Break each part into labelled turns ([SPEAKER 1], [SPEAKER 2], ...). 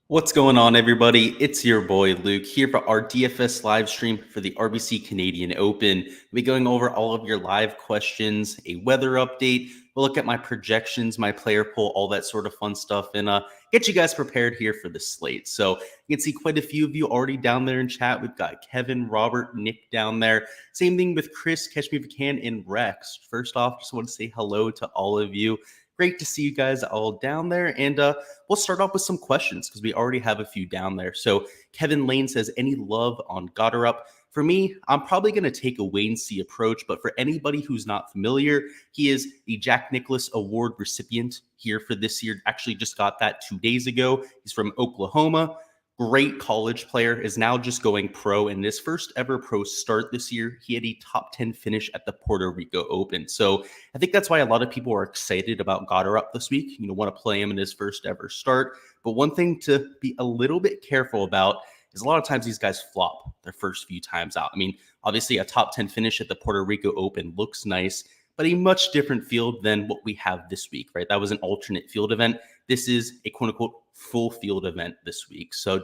[SPEAKER 1] What's going on, everybody? It's your boy Luke here for our DFS live stream for the RBC Canadian Open. We'll be going over all of your live questions, a weather update. We'll look at my projections, my player pool, all that sort of fun stuff, and get you guys prepared here for the slate. So you can see quite a few of you already down there in chat. We've got Kevin, Robert, Nick down there. Same thing with Chris, Catch Me If You Can, and Rex. First off, just want to say hello to all of you. Great to see you guys all down there. And we'll start off with some questions because we already have a few down there. So Kevin Lane says, any love on Goddard? For me, I'm probably going to take a wait-and-see approach. But for anybody who's not familiar, he is the Jack Nicklaus Award recipient here for this year. Actually just got that 2 days ago. He's from Oklahoma. Great college player, is now just going pro. In his first ever pro start this year, he had a top 10 finish at the Puerto Rico Open. So I think that's why a lot of people are excited about Goddard this week. Want to play him in his first ever start. But one thing to be a little bit careful about is a lot of times these guys flop their first few times out. I mean, obviously a top 10 finish at the Puerto Rico Open looks nice, but a much different field than what we have this week, right? That was an alternate field event. This is a quote unquote full field event this week. So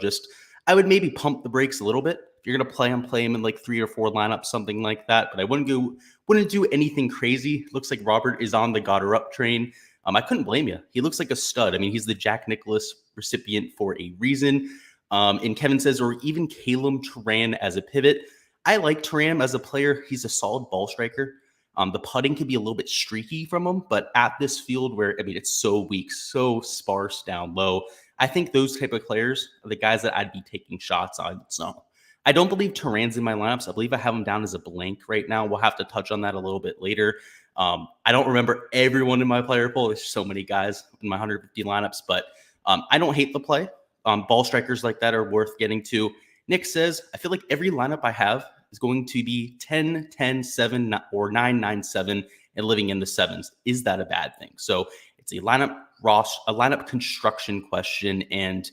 [SPEAKER 1] I would maybe pump the brakes a little bit. If you're going to play him in like 3 or 4 lineups, something like that. But I wouldn't do anything crazy. Looks like Robert is on the Goddard train. I couldn't blame you. He looks like a stud. I mean, he's the Jack Nicklaus recipient for a reason. And Kevin says, or even Caleb Turan as a pivot. I like Turan as a player. He's a solid ball striker. The putting can be a little bit streaky from him, but at this field where, it's so weak, so sparse down low, I think those type of players are the guys that I'd be taking shots on. So I don't believe Turan's in my lineups. I believe I have him down as a blank right now. We'll have to touch on that a little bit later. I don't remember everyone in my player pool. There's so many guys in my 150 lineups, but I don't hate the play. Ball strikers like that are worth getting to. Nick says, I feel like every lineup I have is going to be 10, 10, 7, or 9, 9, 7, and living in the sevens. Is that a bad thing? So it's a lineup construction question, and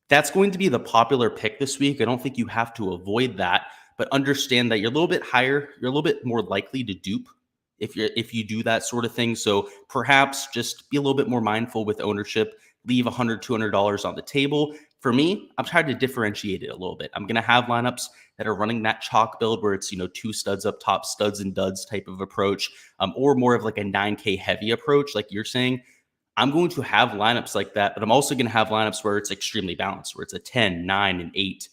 [SPEAKER 1] that's going to be the popular pick this week. I don't think you have to avoid that, but understand that you're a little bit higher, you're a little bit more likely to dupe if you do that sort of thing. So perhaps just be a little bit more mindful with ownership. Leave $100, $200 on the table. For me, I'm trying to differentiate it a little bit. I'm going to have lineups that are running that chalk build where it's, 2 studs up top, studs and duds type of approach, or more of like a 9K heavy approach, like you're saying. I'm going to have lineups like that, but I'm also going to have lineups where it's extremely balanced, where it's a 10, 9, and 8,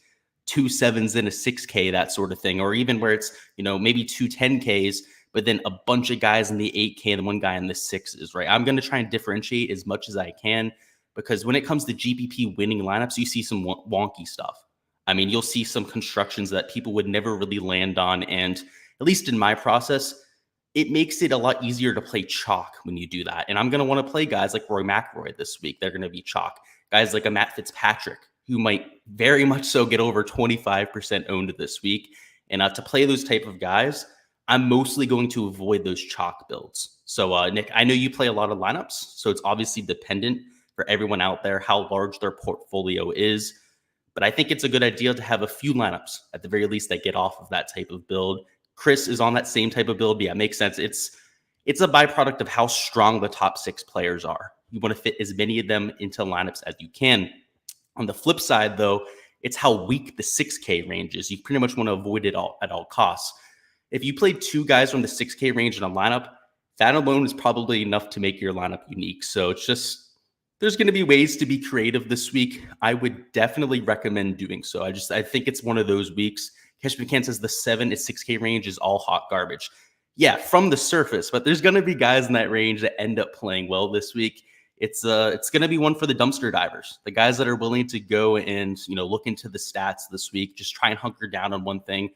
[SPEAKER 1] 2 7s and a 6K, that sort of thing, or even where it's, maybe 2 10Ks, but then a bunch of guys in the 8K and 1 guy in the 6s, right? I'm going to try and differentiate as much as I can. Because when it comes to GPP winning lineups, you see some wonky stuff. I mean, you'll see some constructions that people would never really land on. And at least in my process, it makes it a lot easier to play chalk when you do that. And I'm going to want to play guys like Roy McIlroy this week. They're going to be chalk. Guys like a Matt Fitzpatrick, who might very much so get over 25% owned this week. And to play those type of guys, I'm mostly going to avoid those chalk builds. So, Nick, I know you play a lot of lineups, so it's obviously dependent for everyone out there how large their portfolio is. But I think it's a good idea to have a few lineups at the very least that get off of that type of build. Chris is on that same type of build. Yeah, it makes sense. It's a byproduct of how strong the top 6 players are. You want to fit as many of them into lineups as you can. On the flip side, though, it's how weak the 6K range is. You pretty much want to avoid it all at all costs. If you play 2 guys from the 6K range in a lineup, that alone is probably enough to make your lineup unique. So it's just, there's going to be ways to be creative this week. I would definitely recommend doing so. I think it's one of those weeks. Cash McCann says the 7 to 6K range is all hot garbage. Yeah, from the surface, but there's going to be guys in that range that end up playing well this week. It's going to be one for the dumpster divers, the guys that are willing to go and look into the stats this week. Just try and hunker down on one thing.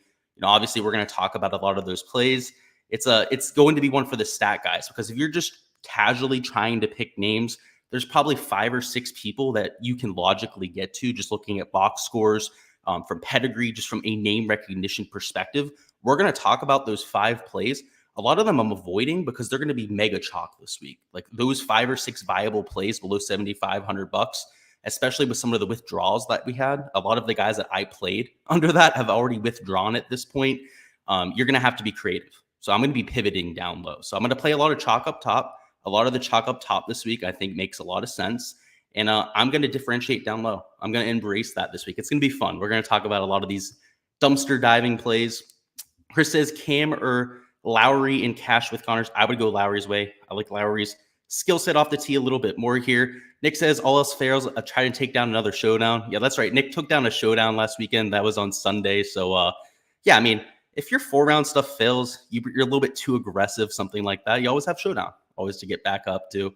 [SPEAKER 1] Obviously, we're going to talk about a lot of those plays. It's going to be one for the stat guys, because if you're just casually trying to pick names, there's probably 5 or 6 people that you can logically get to just looking at box scores, from pedigree, just from a name recognition perspective. We're going to talk about those 5 plays. A lot of them I'm avoiding because they're going to be mega chalk this week. Like those 5 or 6 viable plays below $7,500, especially with some of the withdrawals that we had. A lot of the guys that I played under that have already withdrawn at this point. You're going to have to be creative. So I'm going to be pivoting down low. So I'm going to play a lot of chalk up top. A lot of the chalk up top this week, I think, makes a lot of sense. And I'm going to differentiate down low. I'm going to embrace that this week. It's going to be fun. We're going to talk about a lot of these dumpster diving plays. Chris says Cam or Lowry in cash with Connors. I would go Lowry's way. I like Lowry's skill set off the tee a little bit more here. Nick says all else fails, try to take down another showdown. Yeah, that's right. Nick took down a showdown last weekend. That was on Sunday. So, yeah, I mean, if your 4-round stuff fails, you're a little bit too aggressive, something like that. You always have showdown, always to get back up to.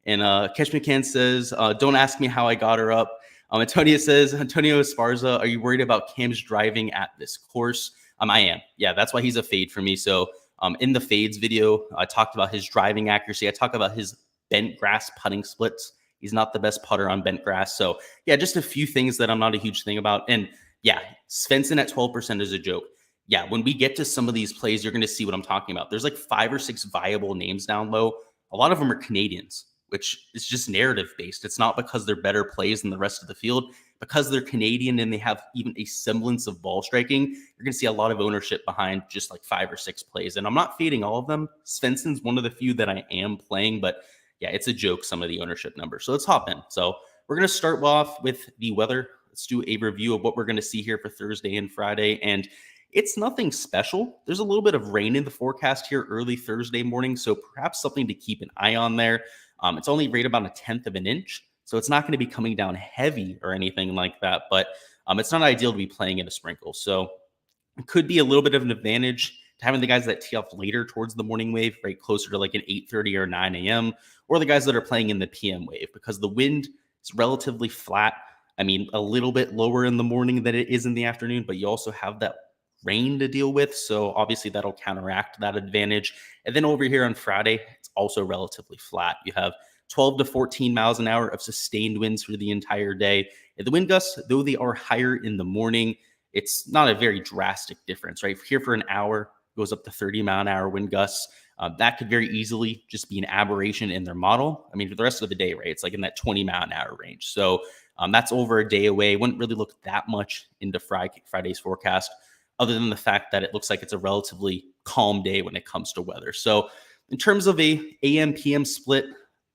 [SPEAKER 1] And Catch McCann says, don't ask me how I got her up. Antonio says, Antonio Esparza, are you worried about Cam's driving at this course? I am. Yeah, that's why he's a fade for me. So in the fades video, I talked about his driving accuracy. I talked about his bent grass putting splits. He's not the best putter on bent grass. So yeah, just a few things that I'm not a huge thing about. And yeah, Svensson at 12% is a joke. Yeah, when we get to some of these plays, you're going to see what I'm talking about. There's like 5 or 6 viable names down low. A lot of them are Canadians, which is just narrative based. It's not because they're better plays than the rest of the field. Because they're Canadian and they have even a semblance of ball striking, you're going to see a lot of ownership behind just like 5 or 6 plays. And I'm not fading all of them. Svensson's one of the few that I am playing, but yeah, it's a joke, some of the ownership numbers. So let's hop in. So we're going to start off with the weather. Let's do a review of what we're going to see here for Thursday and Friday. And it's nothing special. There's a little bit of rain in the forecast here early Thursday morning, so perhaps something to keep an eye on there. It's only right about 1/10 of an inch. So it's not going to be coming down heavy or anything like that, but it's not ideal to be playing in a sprinkle. So it could be a little bit of an advantage to having the guys that tee off later towards the morning wave, right closer to like an 8:30 or 9 a.m., or the guys that are playing in the PM wave, because the wind is relatively flat. I mean, a little bit lower in the morning than it is in the afternoon, but you also have that rain to deal with. So obviously that'll counteract that advantage. And then over here on Friday, it's also relatively flat. You have 12 to 14 miles an hour of sustained winds for the entire day. And the wind gusts, though they are higher in the morning, it's not a very drastic difference, right? Here for an hour, goes up to 30 mile an hour wind gusts. That could very easily just be an aberration in their model. I mean, for the rest of the day, right, it's like in that 20 mile an hour range. So that's over a day away. Wouldn't really look that much into Friday's forecast, other than the fact that it looks like it's a relatively calm day when it comes to weather. So in terms of a AM-PM split,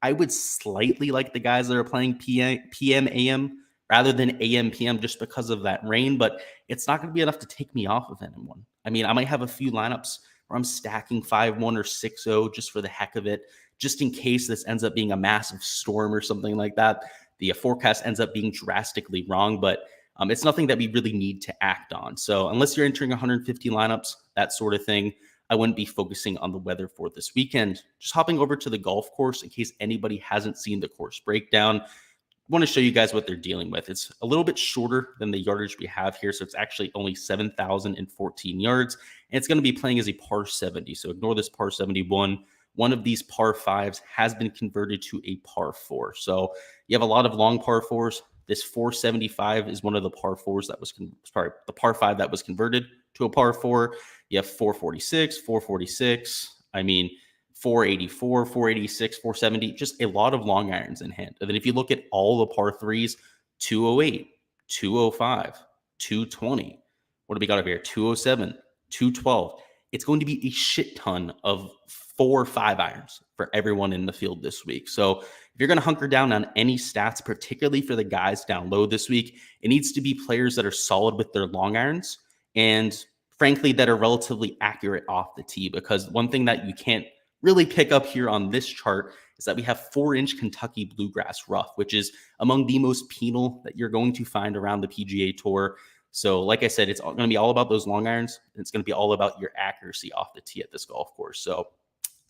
[SPEAKER 1] I would slightly like the guys that are playing PM-AM rather than AM-PM just because of that rain, but it's not going to be enough to take me off of anyone. I mean, I might have a few lineups where I'm stacking 5-1 or 6-0 just for the heck of it, just in case this ends up being a massive storm or something like that. The forecast ends up being drastically wrong, but it's nothing that we really need to act on. So unless you're entering 150 lineups, that sort of thing, I wouldn't be focusing on the weather for this weekend. Just hopping over to the golf course in case anybody hasn't seen the course breakdown. I want to show you guys what they're dealing with. It's a little bit shorter than the yardage we have here. So it's actually only 7,014 yards. And it's going to be playing as a par 70. So ignore this par 71. One of these par 5s has been converted to a par 4. So you have a lot of long par 4s. This 475 is one of the par 4s that was, the par 5 that was converted to a par 4. You have 446, 446. I mean, 484, 486, 470, just a lot of long irons in hand. And then if you look at all the par 3s, 208, 205, 220. What do we got over here? 207, 212. It's going to be a shit ton of 4 or 5 irons for everyone in the field this week. So if you're going to hunker down on any stats, particularly for the guys down low this week, it needs to be players that are solid with their long irons and frankly that are relatively accurate off the tee, because one thing that you can't really pick up here on this chart is that we have 4-inch Kentucky bluegrass rough, which is among the most penal that you're going to find around the PGA Tour. So like I said, it's going to be all about those long irons. And it's going to be all about your accuracy off the tee at this golf course. So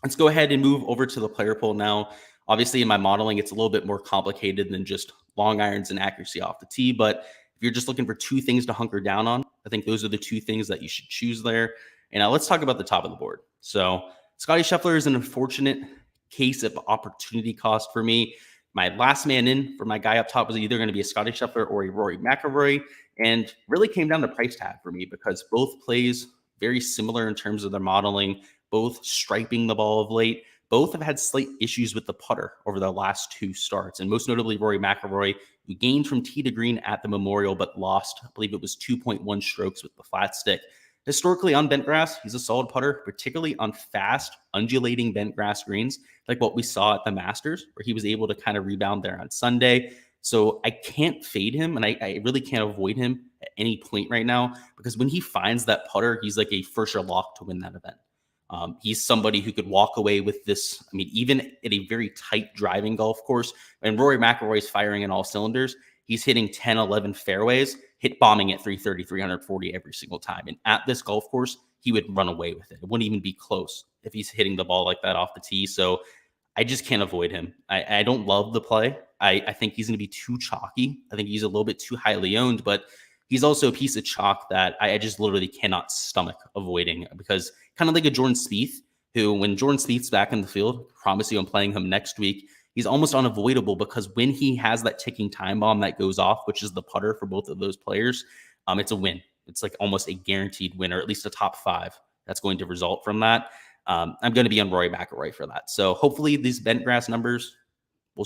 [SPEAKER 1] let's go ahead and move over to the player pool now. Obviously, in my modeling, it's a little bit more complicated than just long irons and accuracy off the tee. But if you're just looking for 2 things to hunker down on, I think those are the 2 things that you should choose there. And now let's talk about the top of the board. So Scottie Scheffler is an unfortunate case of opportunity cost for me. My last man in for my guy up top was either going to be a Scottie Scheffler or a Rory McIlroy, and really came down to price tag for me because both plays very similar in terms of their modeling, both striping the ball of late. Both have had slight issues with the putter over their last 2 starts, and most notably Rory McIlroy, who gained from tee to green at the Memorial, but lost, I believe it was 2.1 strokes with the flat stick. Historically on bent grass, he's a solid putter, particularly on fast, undulating bent grass greens, like what we saw at the Masters, where he was able to kind of rebound there on Sunday. So I can't fade him, and I really can't avoid him at any point right now, because when he finds that putter, he's like a for-sure lock to win that event. He's somebody who could walk away with this. I mean, even at a very tight driving golf course, when Rory McIlroy is firing in all cylinders, he's hitting 10, 11 fairways, hit bombing at 330, 340 every single time. And at this golf course, he would run away with it. It wouldn't even be close if he's hitting the ball like that off the tee. So I just can't avoid him. I don't love the play. I think he's going to be too chalky. I think he's a little bit too highly owned, but he's also a piece of chalk that I just literally cannot stomach avoiding, because kind of like a Jordan Spieth, who when Jordan Spieth's back in the field, promise you I'm playing him next week, he's almost unavoidable, because when he has that ticking time bomb that goes off, which is the putter for both of those players, it's a win. It's like almost a guaranteed win, or at least a top 5 that's going to result from that. I'm going to be on Rory McIlroy for that. So hopefully these bent grass numbers will,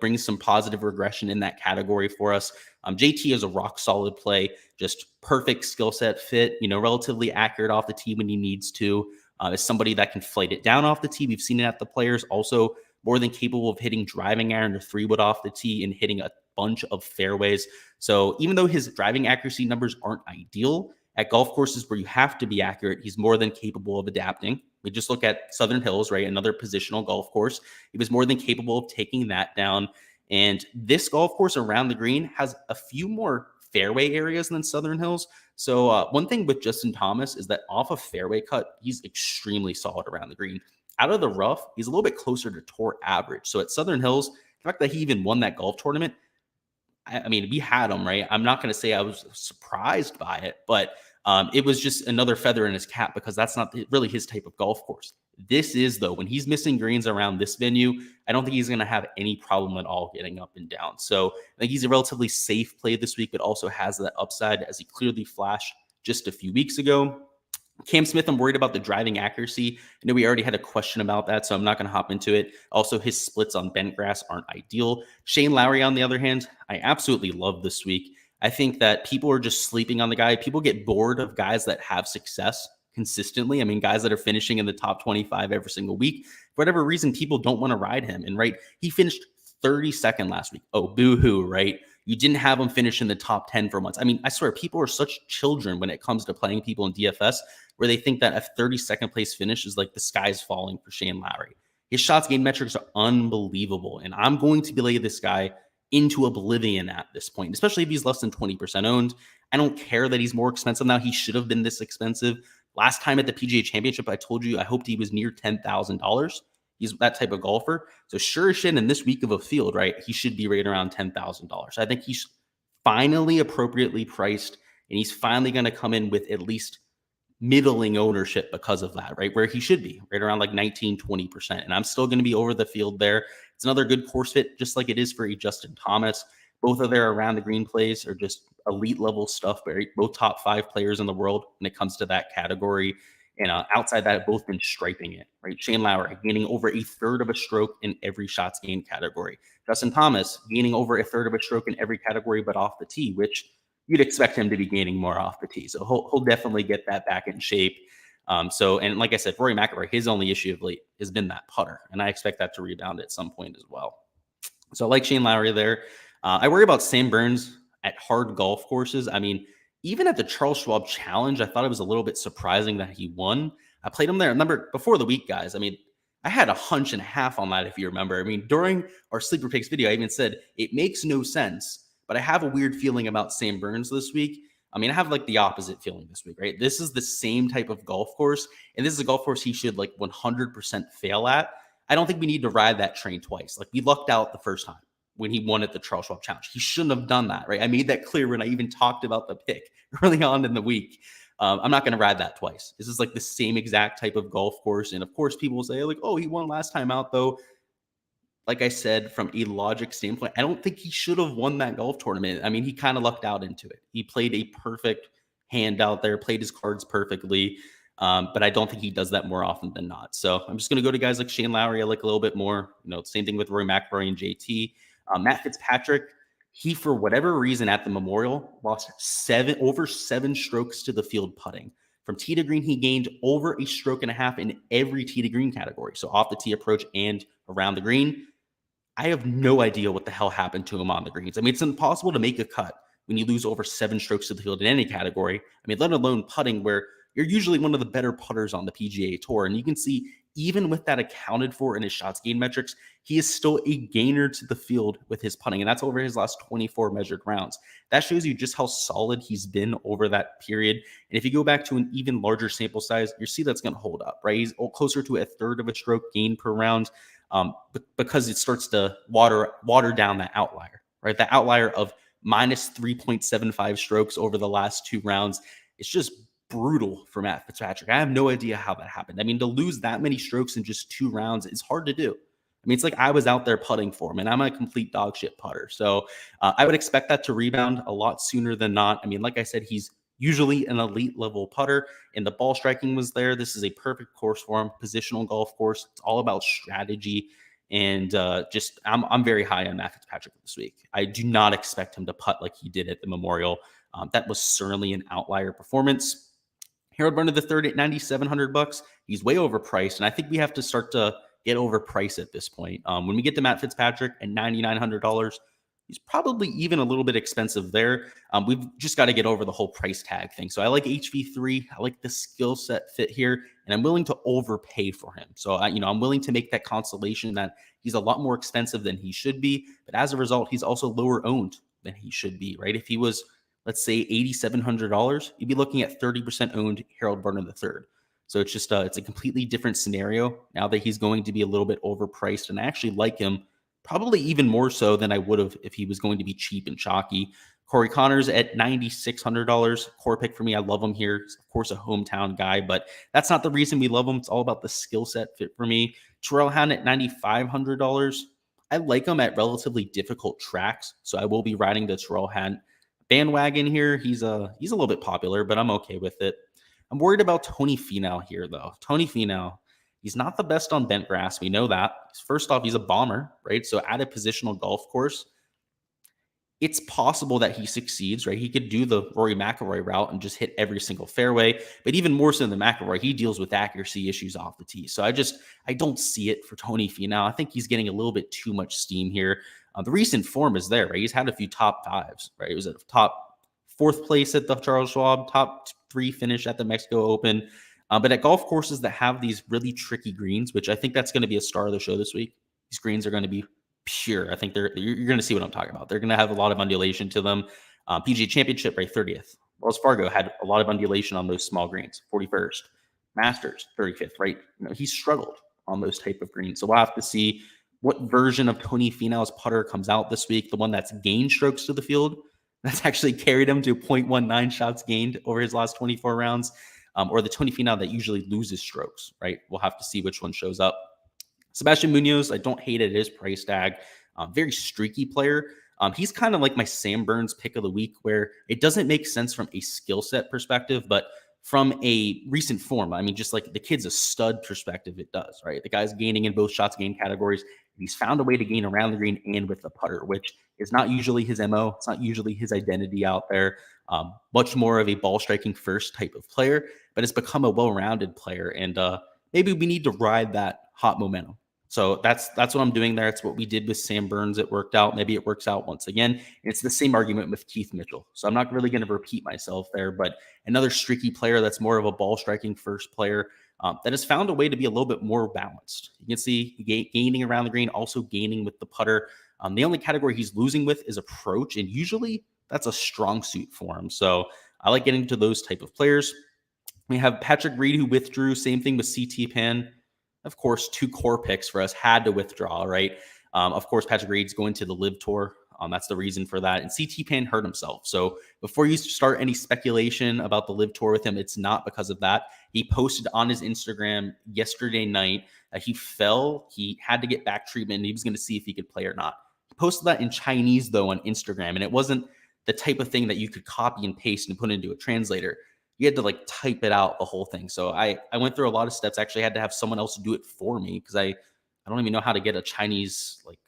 [SPEAKER 1] bring some positive regression in that category for us. JT is a rock solid play, just perfect skill set fit, relatively accurate off the tee when he needs to. Is somebody that can flight it down off the tee. We've seen it at the Players. Also more than capable of hitting driving iron or 3-wood off the tee and hitting a bunch of fairways. So even though his driving accuracy numbers aren't ideal, at golf courses where you have to be accurate, he's more than capable of adapting. We just look at Southern Hills, right? Another positional golf course. He was more than capable of taking that down. And this golf course around the green has a few more fairway areas than Southern Hills. So one thing with Justin Thomas is that off a fairway cut, he's extremely solid around the green. Out of the rough, he's a little bit closer to tour average. So at Southern Hills, the fact that he even won that golf tournament, I mean, we had him, right? I'm not going to say I was surprised by it, but it was just another feather in his cap, because that's not really his type of golf course. This is, though, when he's missing greens around this venue, I don't think he's going to have any problem at all getting up and down. So I think he's a relatively safe play this week, but also has that upside, as he clearly flashed just a few weeks ago. Cam Smith, I'm worried about the driving accuracy. I know we already had a question about that, so I'm not going to hop into it. Also, his splits on bent grass aren't ideal. Shane Lowry, on the other hand, I absolutely love this week. I think that people are just sleeping on the guy. People get bored of guys that have success consistently. I mean, guys that are finishing in the top 25 every single week. For whatever reason, people don't want to ride him. And right, he finished 32nd last week. Oh, boo-hoo, right? You didn't have him finish in the top 10 for months. I mean, I swear, people are such children when it comes to playing people in DFS, where they think that a 32nd place finish is like the sky's falling for Shane Lowry. His shots gained metrics are unbelievable, and I'm going to lay this guy into oblivion at this point, especially if he's less than 20% owned. I don't care that he's more expensive now. He should have been this expensive. Last time at the PGA Championship, I told you I hoped he was near $10,000. He's that type of golfer. So sure as shit, in this week of a field, right, he should be right around $10,000. I think he's finally appropriately priced, and he's finally going to come in with at least middling ownership because of that, right? Where he should be, right around like 19, 20%. And I'm still going to be over the field there. It's another good course fit, just like it is for a Justin Thomas. Both of their around the green plays are just elite level stuff, right? Both top 5 players in the world when it comes to that category. And outside that, have both been striping it, right? Shane Lowry gaining over a third of a stroke in every shots gained category. Justin Thomas gaining over a third of a stroke in every category but off the tee, which you'd expect him to be gaining more off the tee. So he'll definitely get that back in shape. And like I said, Rory McIlroy, his only issue of late has been that putter, and I expect that to rebound at some point as well. So I like Shane Lowry there. I worry about Sam Burns at hard golf courses. I mean, even at the Charles Schwab Challenge, I thought it was a little bit surprising that he won. I played him there. Remember, before the week, guys, I mean, I had a hunch and a half on that, if you remember. I mean, during our Sleeper Picks video, I even said, it makes no sense, but I have a weird feeling about Sam Burns this week. I mean, I have like the opposite feeling this week, right? This is the same type of golf course, and this is a golf course he should like 100% fail at. I don't think we need to ride that train twice. Like, we lucked out the first time when he won at the Charles Schwab Challenge. He shouldn't have done that, right? I made that clear when I even talked about the pick early on in the week. I'm not going to ride that twice. This is like the same exact type of golf course. And of course, people will say like, oh, he won last time out though. Like I said, from a logic standpoint, I don't think he should have won that golf tournament. I mean, he kind of lucked out into it. He played a perfect hand out there, played his cards perfectly. But I don't think he does that more often than not. So I'm just going to go to guys like Shane Lowry. I like a little bit more, same thing with Rory McIlroy and JT. Matt Fitzpatrick, he, for whatever reason at the Memorial, lost over 7 strokes to the field putting. From tee to green, he gained over a stroke and a half in every tee to green category. So off the tee approach and around the green. I have no idea what the hell happened to him on the greens. I mean, it's impossible to make a cut when you lose over 7 strokes to the field in any category. I mean, let alone putting, where you're usually one of the better putters on the PGA Tour. And you can see, even with that accounted for in his shots gained metrics, he is still a gainer to the field with his putting. And that's over his last 24 measured rounds. That shows you just how solid he's been over that period. And if you go back to an even larger sample size, you see that's going to hold up, right? He's closer to a third of a stroke gain per round, because it starts to water down that outlier, right? The outlier of minus 3.75 strokes over the last 2 rounds. It's just brutal for Matt Fitzpatrick. I have no idea how that happened. I mean, to lose that many strokes in just 2 rounds is hard to do. I mean, it's like I was out there putting for him, and I'm a complete dog shit putter. So I would expect that to rebound a lot sooner than not. I mean, like I said, he's usually an elite level putter, and the ball striking was there. This is a perfect course for him. Positional golf course. It's all about strategy. And I'm very high on Matt Fitzpatrick this week. I do not expect him to putt like he did at the Memorial. That was certainly an outlier performance. Harold Varner III at $9,700. He's way overpriced, and I think we have to start to get overpriced at this point. When we get to Matt Fitzpatrick at $9,900, he's probably even a little bit expensive there. We've just got to get over the whole price tag thing. So I like HV3. I like the skill set fit here, and I'm willing to overpay for him. So I'm willing to make that consolation that he's a lot more expensive than he should be. But as a result, he's also lower owned than he should be, right? If he was, let's say, $8,700, you'd be looking at 30% owned Harold Varner III. So it's just it's a completely different scenario now that he's going to be a little bit overpriced, and I actually like him probably even more so than I would have if he was going to be cheap and chalky. Corey Connors at $9,600. Core pick for me. I love him here. He's, of course, a hometown guy, but that's not the reason we love him. It's all about the skill set fit for me. Terrell Hatton at $9,500. I like him at relatively difficult tracks, so I will be riding the Terrell Hatton bandwagon here. He's a little bit popular, but I'm okay with it. I'm worried about Tony Finau here, though. Tony Finau, he's not the best on bent grass. We know that. First off, he's a bomber, right? So at a positional golf course, it's possible that he succeeds, right? He could do the Rory McIlroy route and just hit every single fairway. But even more so than McIlroy, he deals with accuracy issues off the tee. So I don't see it for Tony Finau. I think he's getting a little bit too much steam here. The recent form is there, right? He's had a few top 5s, right? He was at top 4th place at the Charles Schwab, top 3 finish at the Mexico Open. But at golf courses that have these really tricky greens, which I think that's going to be a star of the show this week, these greens are going to be pure. I think you're going to see what I'm talking about. They're going to have a lot of undulation to them. PGA Championship, right, 30th. Wells Fargo had a lot of undulation on those small greens, 41st. Masters, 35th, right? He struggled on those type of greens. So we'll have to see what version of Tony Finau's putter comes out this week, the one that's gained strokes to the field, that's actually carried him to 0.19 shots gained over his last 24 rounds, or the Tony Finau that usually loses strokes, right? We'll have to see which one shows up. Sebastian Munoz, I don't hate it. His price tag. Very streaky player. He's kind of like my Sam Burns pick of the week, where it doesn't make sense from a skill set perspective, but from a recent form, I mean, just like the kid's a stud perspective, it does, right? The guy's gaining in both shots gained categories. He's found a way to gain around the green and with the putter, which is not usually his MO. It's not usually his identity out there. Much more of a ball striking first type of player, but it's become a well-rounded player. And maybe we need to ride that hot momentum. So that's what I'm doing there. It's what we did with Sam Burns. It worked out. Maybe it works out once again. And it's the same argument with Keith Mitchell. So I'm not really going to repeat myself there, but another streaky player that's more of a ball striking first player that has found a way to be a little bit more balanced. You can see gaining around the green, also gaining with the putter. The only category he's losing with is approach, and usually that's a strong suit for him. So I like getting to those type of players. We have Patrick Reed, who withdrew. Same thing with CT Pan. Of course, 2 core picks for us had to withdraw, right? Of course, Patrick Reed's going to the Live Tour. That's the reason for that. And CT Pan hurt himself. So before you start any speculation about the Live Tour with him, it's not because of that. He posted on his Instagram yesterday night that he fell. He had to get back treatment, and he was going to see if he could play or not. He posted that in Chinese, though, on Instagram. And it wasn't the type of thing that you could copy and paste and put into a translator. You had to like type it out, the whole thing. So I went through a lot of steps. Actually had to have someone else do it for me, because I don't even know how to get a Chinese, like,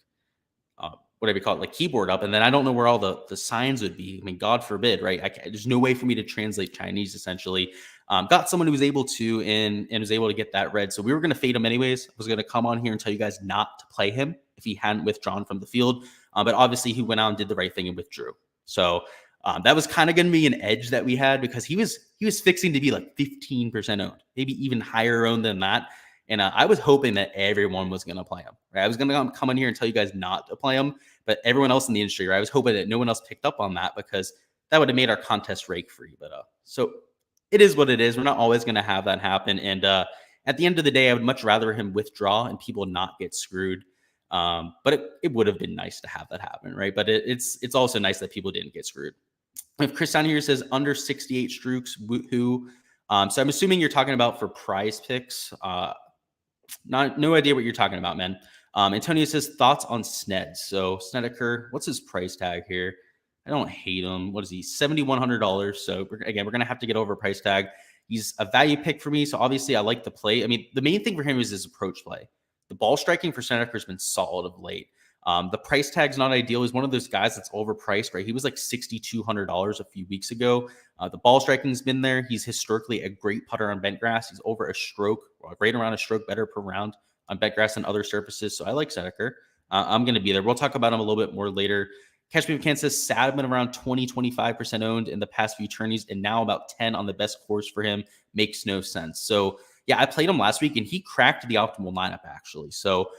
[SPEAKER 1] whatever you call it, like keyboard up. And then I don't know where all the signs would be. I mean, God forbid, right? There's no way for me to translate Chinese, essentially. got someone who was able to and was able to get that red. So we were going to fade him anyways. I was going to come on here and tell you guys not to play him if he hadn't withdrawn from the field. But obviously he went out and did the right thing and withdrew. So that was kind of going to be an edge that we had because he was fixing to be like 15% owned, maybe even higher owned than that. And I was hoping that everyone was going to play him. Right? I was going to come in here and tell you guys not to play him, but everyone else in the industry, right? I was hoping that no one else picked up on that because that would have made our contest rake free. But so it is what it is. We're not always going to have that happen. And at the end of the day, I would much rather him withdraw and people not get screwed. But it would have been nice to have that happen, right? But it's also nice that people didn't get screwed. If Chris down here says under 68 Strokes, who? So I'm assuming you're talking about for prize picks. No idea what you're talking about, man. Antonio says thoughts on Sned. So Snedeker, what's his price tag here? I don't hate him. What is he? $7,100. So again, we're gonna have to get over a price tag. He's a value pick for me. So obviously I like the play. I mean, the main thing for him is his approach play. The ball striking for Snedeker has been solid of late. The price tag's not ideal. He's one of those guys that's overpriced, right? He was like $6,200 a few weeks ago. The ball striking's been there. He's historically a great putter on bent grass. He's over a stroke, right around a stroke better per round on bent grass and other surfaces. So I like Snedeker. I'm going to be there. We'll talk about him a little bit more later. Catch Me If You Can says Sad been around 20-25% owned in the past few tourneys and now about 10 on the best course for him. Makes no sense. So yeah, I played him last week and he cracked the optimal lineup actually. So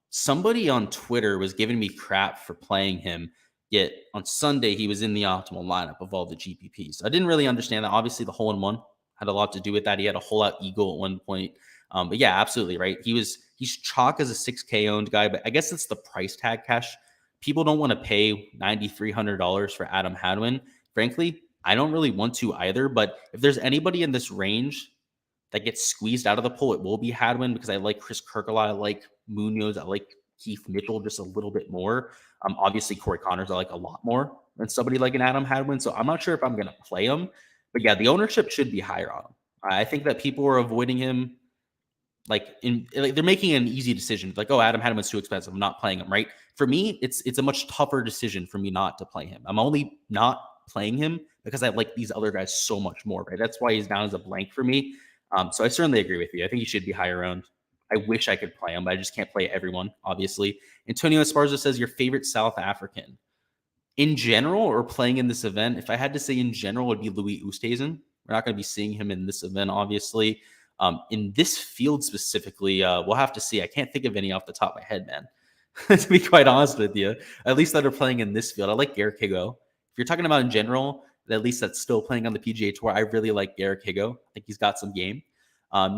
[SPEAKER 1] somebody on Twitter was giving me crap for playing him, yet on Sunday he was in the optimal lineup of all the GPPs. I didn't really understand that. Obviously the hole in one had a lot to do with that. He had a hole out eagle at one point. But yeah, absolutely right. He's chalk as a 6K owned guy, but I guess it's the price tag cash. People don't want to pay $9,300 for Adam Hadwin. Frankly, I don't really want to either, but if there's anybody in this range that gets squeezed out of the pool, it will be Hadwin because I like Chris Kirk a lot. I like Munoz. I like Keith Mitchell just a little bit more. Obviously, Corey Connors I like a lot more than somebody like an Adam Hadwin. So I'm not sure if I'm going to play him. But yeah, the ownership should be higher on him. I think that people are avoiding him. Like they're making an easy decision. Like, oh, Adam Hadwin's too expensive. I'm not playing him, right? For me, it's a much tougher decision for me not to play him. I'm only not playing him because I like these other guys so much more, right? That's why he's down as a blank for me. So I certainly agree with you. I think he should be higher owned. I wish I could play him, but I just can't play everyone, obviously. Antonio Esparza says your favorite South African. In general, or playing in this event, if I had to say in general, it would be Louis Oosthuizen. We're not going to be seeing him in this event, obviously. In this field specifically, we'll have to see. I can't think of any off the top of my head, man. To be quite honest with you, at least that are playing in this field. I like Garrick Higo. If you're talking about in general, at least that's still playing on the PGA Tour, I really like Garrick Higo. I think he's got some game.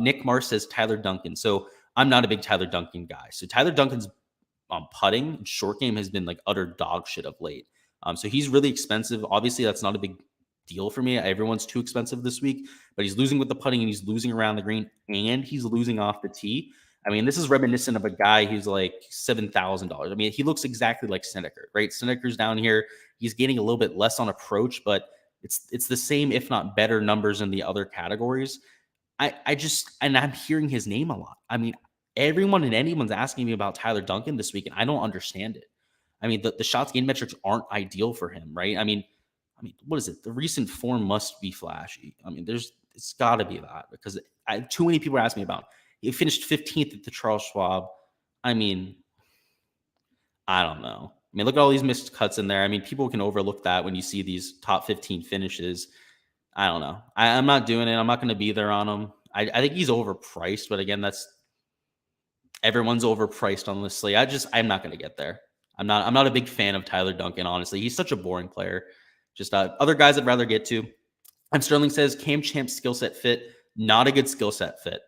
[SPEAKER 1] Nick Mars says Tyler Duncan. So I'm not a big Tyler Duncan guy. So Tyler Duncan's putting and short game has been like utter dog shit of late. So he's really expensive. Obviously, that's not a big deal for me. Everyone's too expensive this week, but he's losing with the putting and he's losing around the green and he's losing off the tee. I mean, this is reminiscent of a guy who's like $7,000. I mean, he looks exactly like Snedeker, right? Snedeker's down here. He's getting a little bit less on approach, but it's the same, if not better numbers in the other categories. And I'm hearing his name a lot. I mean, everyone and anyone's asking me about Tyler Duncan this week, and I don't understand it. I mean, the shots gained metrics aren't ideal for him, right? I mean, what is it? The recent form must be flashy. I mean, it's got to be that because too many people are asking me about. He finished 15th at the Charles Schwab. I mean, I don't know. I mean, look at all these missed cuts in there. I mean, people can overlook that when you see these top 15 finishes. I don't know. I'm not doing it. I'm not going to be there on him. I think he's overpriced, but again, everyone's overpriced on this slate. I'm not going to get there. I'm not a big fan of Tyler Duncan, honestly. He's such a boring player. Just other guys I'd rather get to. And Sterling says Cam Champ's skill set fit, not a good skill set fit.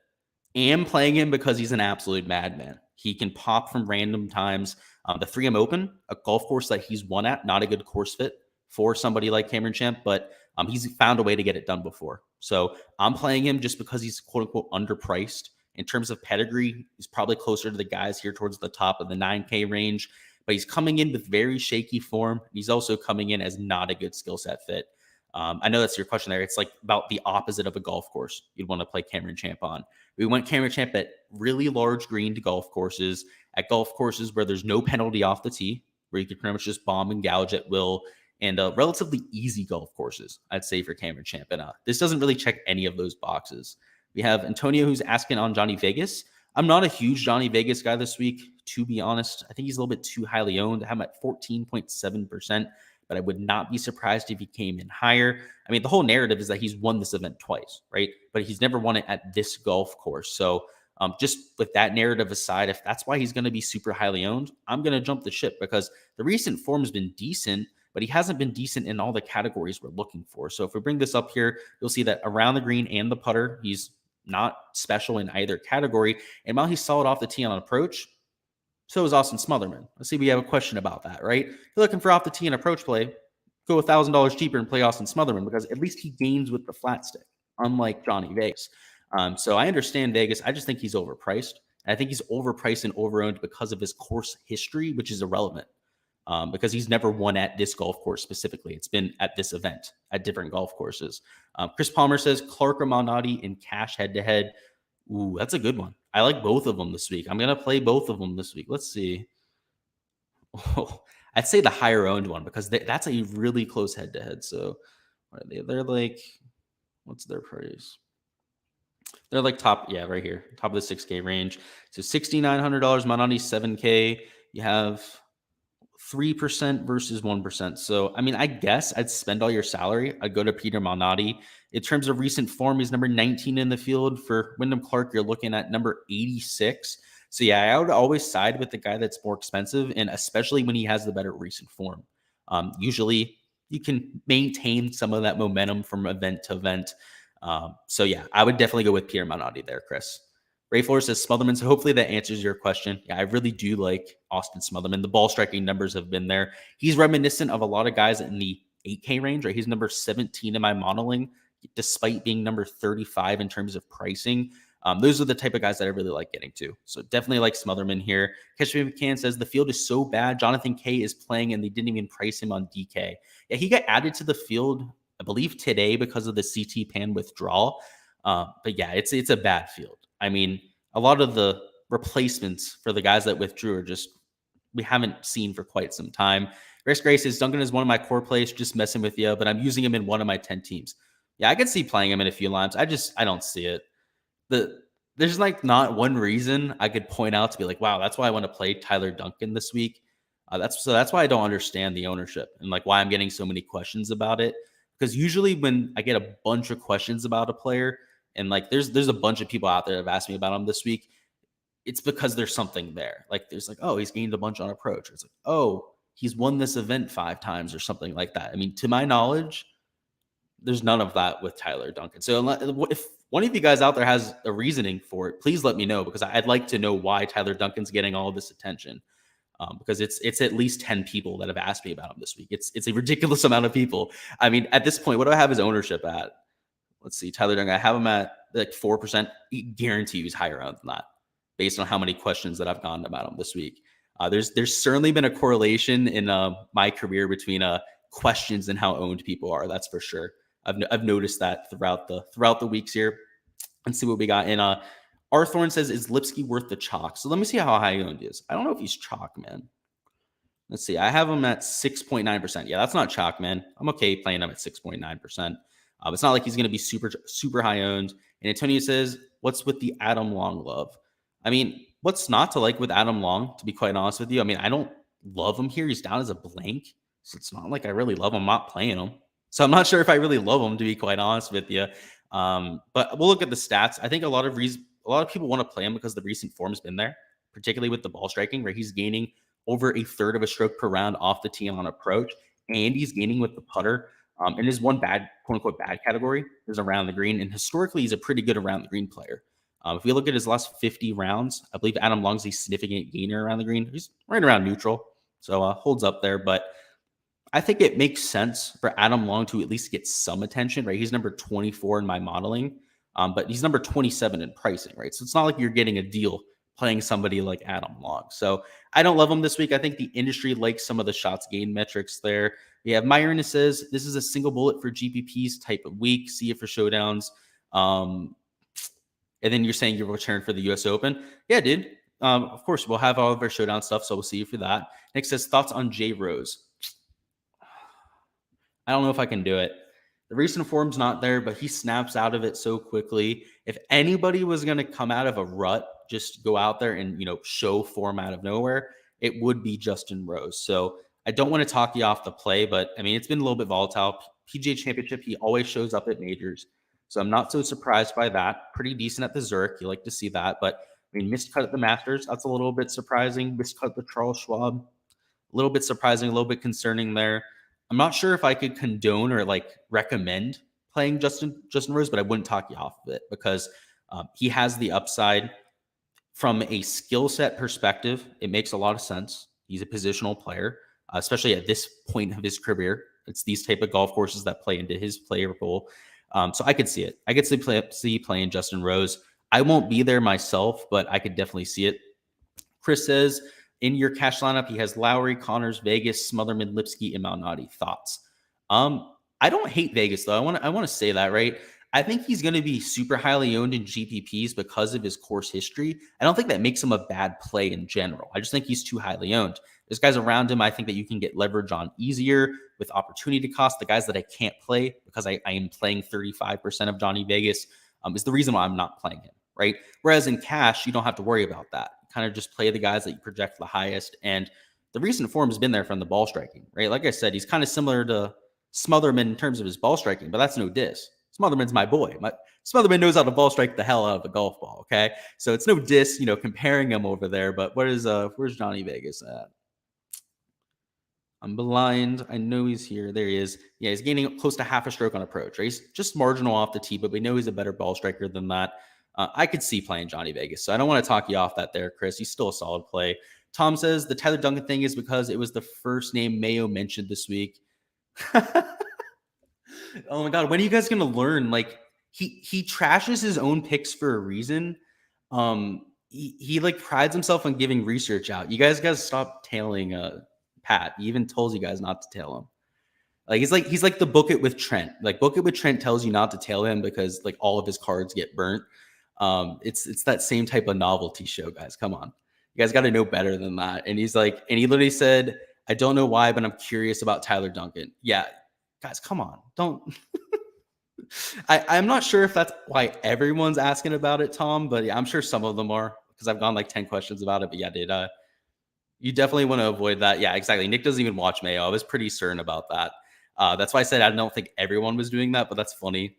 [SPEAKER 1] Am playing him because he's an absolute madman. He can pop from random times. The 3M Open, a golf course that he's won at, not a good course fit for somebody like Cameron Champ, but he's found a way to get it done before. So I'm playing him just because he's quote unquote underpriced. In terms of pedigree, he's probably closer to the guys here towards the top of the 9K range, but he's coming in with very shaky form. He's also coming in as not a good skill set fit. I know that's your question there. It's like about the opposite of a golf course you'd want to play Cameron Champ on. We went Cameron Champ at really large greened golf courses, at golf courses where there's no penalty off the tee, where you can pretty much just bomb and gouge at will. and relatively easy golf courses, I'd say, for Cameron Champ. And this doesn't really check any of those boxes. We have Antonio, who's asking on Johnny Vegas. I'm not a huge Johnny Vegas guy this week, to be honest. I think he's a little bit too highly owned. I have him at 14.7%, but I would not be surprised if he came in higher. I mean, the whole narrative is that he's won this event twice, right? But he's never won it at this golf course. So just with that narrative aside, if that's why he's going to be super highly owned, I'm going to jump the ship because the recent form has been decent, but he hasn't been decent in all the categories we're looking for. So if we bring this up here, you'll see that around the green and the putter, he's not special in either category. And while he's solid off the tee on approach, so is Austin Smotherman. Let's see if we have a question about that, right? If you're looking for off the tee and approach play, go $1,000 cheaper and play Austin Smotherman because at least he gains with the flat stick, unlike Johnny Vegas. So I understand Vegas. I just think he's overpriced. I think he's overpriced and overowned because of his course history, which is irrelevant because he's never won at this golf course specifically. It's been at this event at different golf courses. Chris Palmer says Clark or Malnati in cash head-to-head. Ooh, that's a good one. I like both of them this week. I'm going to play both of them this week. Let's see. Oh, I'd say the higher owned one because that's a really close head-to-head. So what are they? They're like, what's their price? They're like top, yeah, right here, top of the 6K range. So $6,900, Malnati 7K. You have 3% versus 1%. So, I mean, I guess I'd spend all your salary. I'd go to Peter Malnati. In terms of recent form, he's number 19 in the field. For Wyndham Clark, you're looking at number 86. So, yeah, I would always side with the guy that's more expensive, and especially when he has the better recent form. Usually, you can maintain some of that momentum from event to event. So, yeah, I would definitely go with Peter Malnati there, Chris. Ray Flores says Smotherman. So hopefully that answers your question. Yeah, I really do like Austin Smotherman. The ball striking numbers have been there. He's reminiscent of a lot of guys in the 8K range, right? He's number 17 in my modeling, despite being number 35 in terms of pricing. Those are the type of guys that I really like getting to. So definitely like Smotherman here. Catch Me McCann says the field is so bad. Jonathan K is playing and they didn't even price him on DK. Yeah, he got added to the field, I believe today because of the CT pan withdrawal. But yeah, it's a bad field. I mean, a lot of the replacements for the guys that withdrew are just, we haven't seen for quite some time. Risk Gray says, Duncan is one of my core plays, just messing with you, but I'm using him in one of my 10 teams. Yeah, I could see playing him in a few lines. I don't see it. There's like not one reason I could point out to be like, wow, that's why I want to play Tyler Duncan this week. That's why I don't understand the ownership and like why I'm getting so many questions about it. Because usually when I get a bunch of questions about a player, and like there's a bunch of people out there that have asked me about him this week, it's because there's something there. Like there's like, oh, he's gained a bunch on approach. Or it's like, oh, he's won this event 5 times or something like that. I mean, to my knowledge, there's none of that with Tyler Duncan. So if one of you guys out there has a reasoning for it, please let me know because I'd like to know why Tyler Duncan's getting all this attention. Because it's at least 10 people that have asked me about him this week. It's a ridiculous amount of people. I mean, at this point, what do I have his ownership at? Let's see, Tyler Duncan. I have him at like 4%. Guarantee he's higher than that based on how many questions that I've gotten about him this week. There's certainly been a correlation in my career between questions and how owned people are. That's for sure. I've noticed that throughout the weeks here. Let's see what we got in. Arthorn says, is Lipsky worth the chalk? So let me see how high owned he is. I don't know if he's chalk, man. Let's see. I have him at 6.9%. Yeah, that's not chalk, man. I'm okay playing him at 6.9%. It's not like he's going to be super, super high owned. And Antonio says, what's with the Adam Long love? I mean, what's not to like with Adam Long, to be quite honest with you? I mean, I don't love him here. He's down as a blank. So it's not like I really love him. I'm not playing him. So I'm not sure if I really love him, to be quite honest with you. But we'll look at the stats. I think a lot of people want to play him because the recent form has been there, particularly with the ball striking, where he's gaining over a third of a stroke per round off the tee on approach, and he's gaining with the putter. And his one bad, quote unquote, bad category is around the green. And historically, he's a pretty good around the green player. If we look at his last 50 rounds, I believe Adam Long's a significant gainer around the green. He's right around neutral. So holds up there. But I think it makes sense for Adam Long to at least get some attention, right? He's number 24 in my modeling, but he's number 27 in pricing, right? So it's not like you're getting a deal playing somebody like Adam Long. So I don't love him this week. I think the industry likes some of the shots gained metrics there. We have Myron says, this is a single bullet for GPPs type of week. See it for showdowns. And then you're saying you'll return for the US Open. Yeah, dude. Of course, we'll have all of our showdown stuff, so we'll see you for that. Nick says, thoughts on J Rose? I don't know if I can do it. The recent form's not there, but he snaps out of it so quickly. If anybody was going to come out of a rut, just go out there and, show form out of nowhere, it would be Justin Rose. So I don't want to talk you off the play, but I mean, it's been a little bit volatile. PGA Championship, he always shows up at majors. So I'm not so surprised by that. Pretty decent at the Zurich. You like to see that. But I mean, missed cut at the Masters. That's a little bit surprising. Missed cut at the Charles Schwab. A little bit surprising, a little bit concerning there. I'm not sure if I could condone or recommend playing Justin Rose, but I wouldn't talk you off of it because he has the upside. From a skill set perspective, it makes a lot of sense. He's a positional player, especially at this point of his career. It's these type of golf courses that play into his player pool. So I could see it. I could see playing Justin Rose. I won't be there myself, but I could definitely see it. Chris says, in your cash lineup, he has Lowry, Connors, Vegas, Smotherman, Lipsky, and Malnati. Thoughts? I don't hate Vegas, though. I want to say that, right? I think he's going to be super highly owned in GPPs because of his course history. I don't think that makes him a bad play in general. I just think he's too highly owned. There's guys around him I think that you can get leverage on easier with opportunity cost. The guys that I can't play because I am playing 35% of Johnny Vegas is the reason why I'm not playing him, right? Whereas in cash, you don't have to worry about that. You kind of just play the guys that you project the highest. And the recent form has been there from the ball striking, right? Like I said, he's kind of similar to Smotherman in terms of his ball striking, but that's no diss. Smotherman's my boy. Smotherman knows how to ball strike the hell out of a golf ball, okay? So it's no diss, comparing him over there, but where's Johnny Vegas at? I'm blind. I know he's here. There he is. Yeah, he's gaining close to half a stroke on approach, right? He's just marginal off the tee, but we know he's a better ball striker than that. I could see playing Johnny Vegas, so I don't want to talk you off that there, Chris. He's still a solid play. Tom says the Tyler Duncan thing is because it was the first name Mayo mentioned this week. Oh my God, when are you guys gonna learn? He trashes his own picks for a reason. He prides himself on giving research out. You guys gotta stop tailing Pat. He even told you guys not to tail him. He's like the book it with Trent. Book it with Trent tells you not to tail him because all of his cards get burnt. It's that same type of novelty show, guys. Come on. You guys got to know better than that. And he literally said, I don't know why, but I'm curious about Tyler Duncan. Yeah, guys, come on. Don't. I'm not sure if that's why everyone's asking about it, Tom, but yeah, I'm sure some of them are because I've gone 10 questions about it. But yeah, dude, you definitely want to avoid that. Yeah, exactly. Nick doesn't even watch Mayo. I was pretty certain about that. That's why I said I don't think everyone was doing that, but that's funny.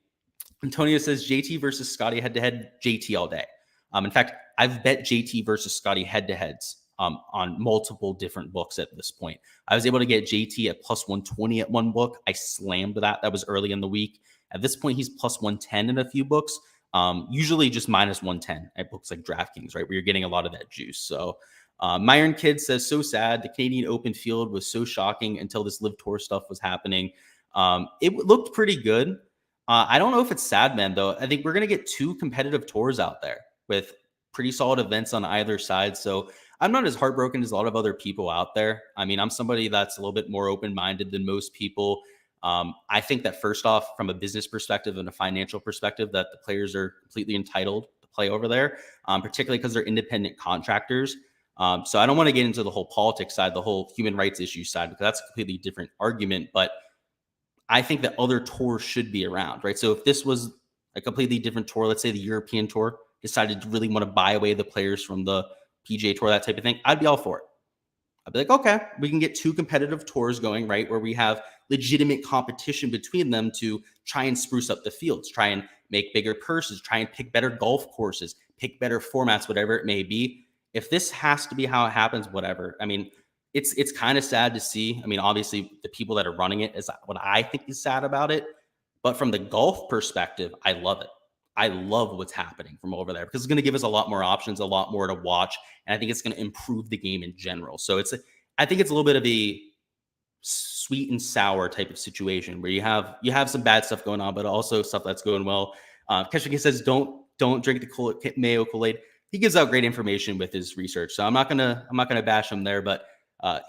[SPEAKER 1] Antonio says JT versus Scotty head-to-head, JT all day. In fact, I've bet JT versus Scotty head-to-heads on multiple different books at this point. I was able to get JT at plus 120 at one book. I slammed that. That was early in the week. At this point, he's plus 110 in a few books, usually just minus 110 at books like DraftKings, right, where you're getting a lot of that juice. So Myron Kid says, so sad. The Canadian Open field was so shocking until this Live Tour stuff was happening. It looked pretty good. I don't know if it's sad, man, though. I think we're going to get 2 competitive tours out there with pretty solid events on either side. So I'm not as heartbroken as a lot of other people out there. I mean, I'm somebody that's a little bit more open-minded than most people. I think that first off, from a business perspective and a financial perspective, that the players are completely entitled to play over there, particularly because they're independent contractors. So I don't want to get into the whole politics side, the whole human rights issue side, because that's a completely different argument. But I think that other tours should be around, right? So if this was a completely different tour, let's say the European Tour decided to really want to buy away the players from the PGA Tour, that type of thing, I'd be all for it. I'd be like, okay, we can get 2 competitive tours going, right, where we have legitimate competition between them to try and spruce up the fields, try and make bigger purses, try and pick better golf courses, pick better formats, whatever it may be. If this has to be how it happens, whatever. I mean, it's kind of sad to see. I mean, obviously, the people that are running it is what I think is sad about it. But from the golf perspective, I love it. I love what's happening from over there because it's going to give us a lot more options, a lot more to watch. And I think it's going to improve the game in general. So I think it's a little bit of a sweet and sour type of situation where you have some bad stuff going on, but also stuff that's going well. Keshikin says, don't drink the Mayo Kool-Aid. He gives out great information with his research. So I'm not gonna bash him there, but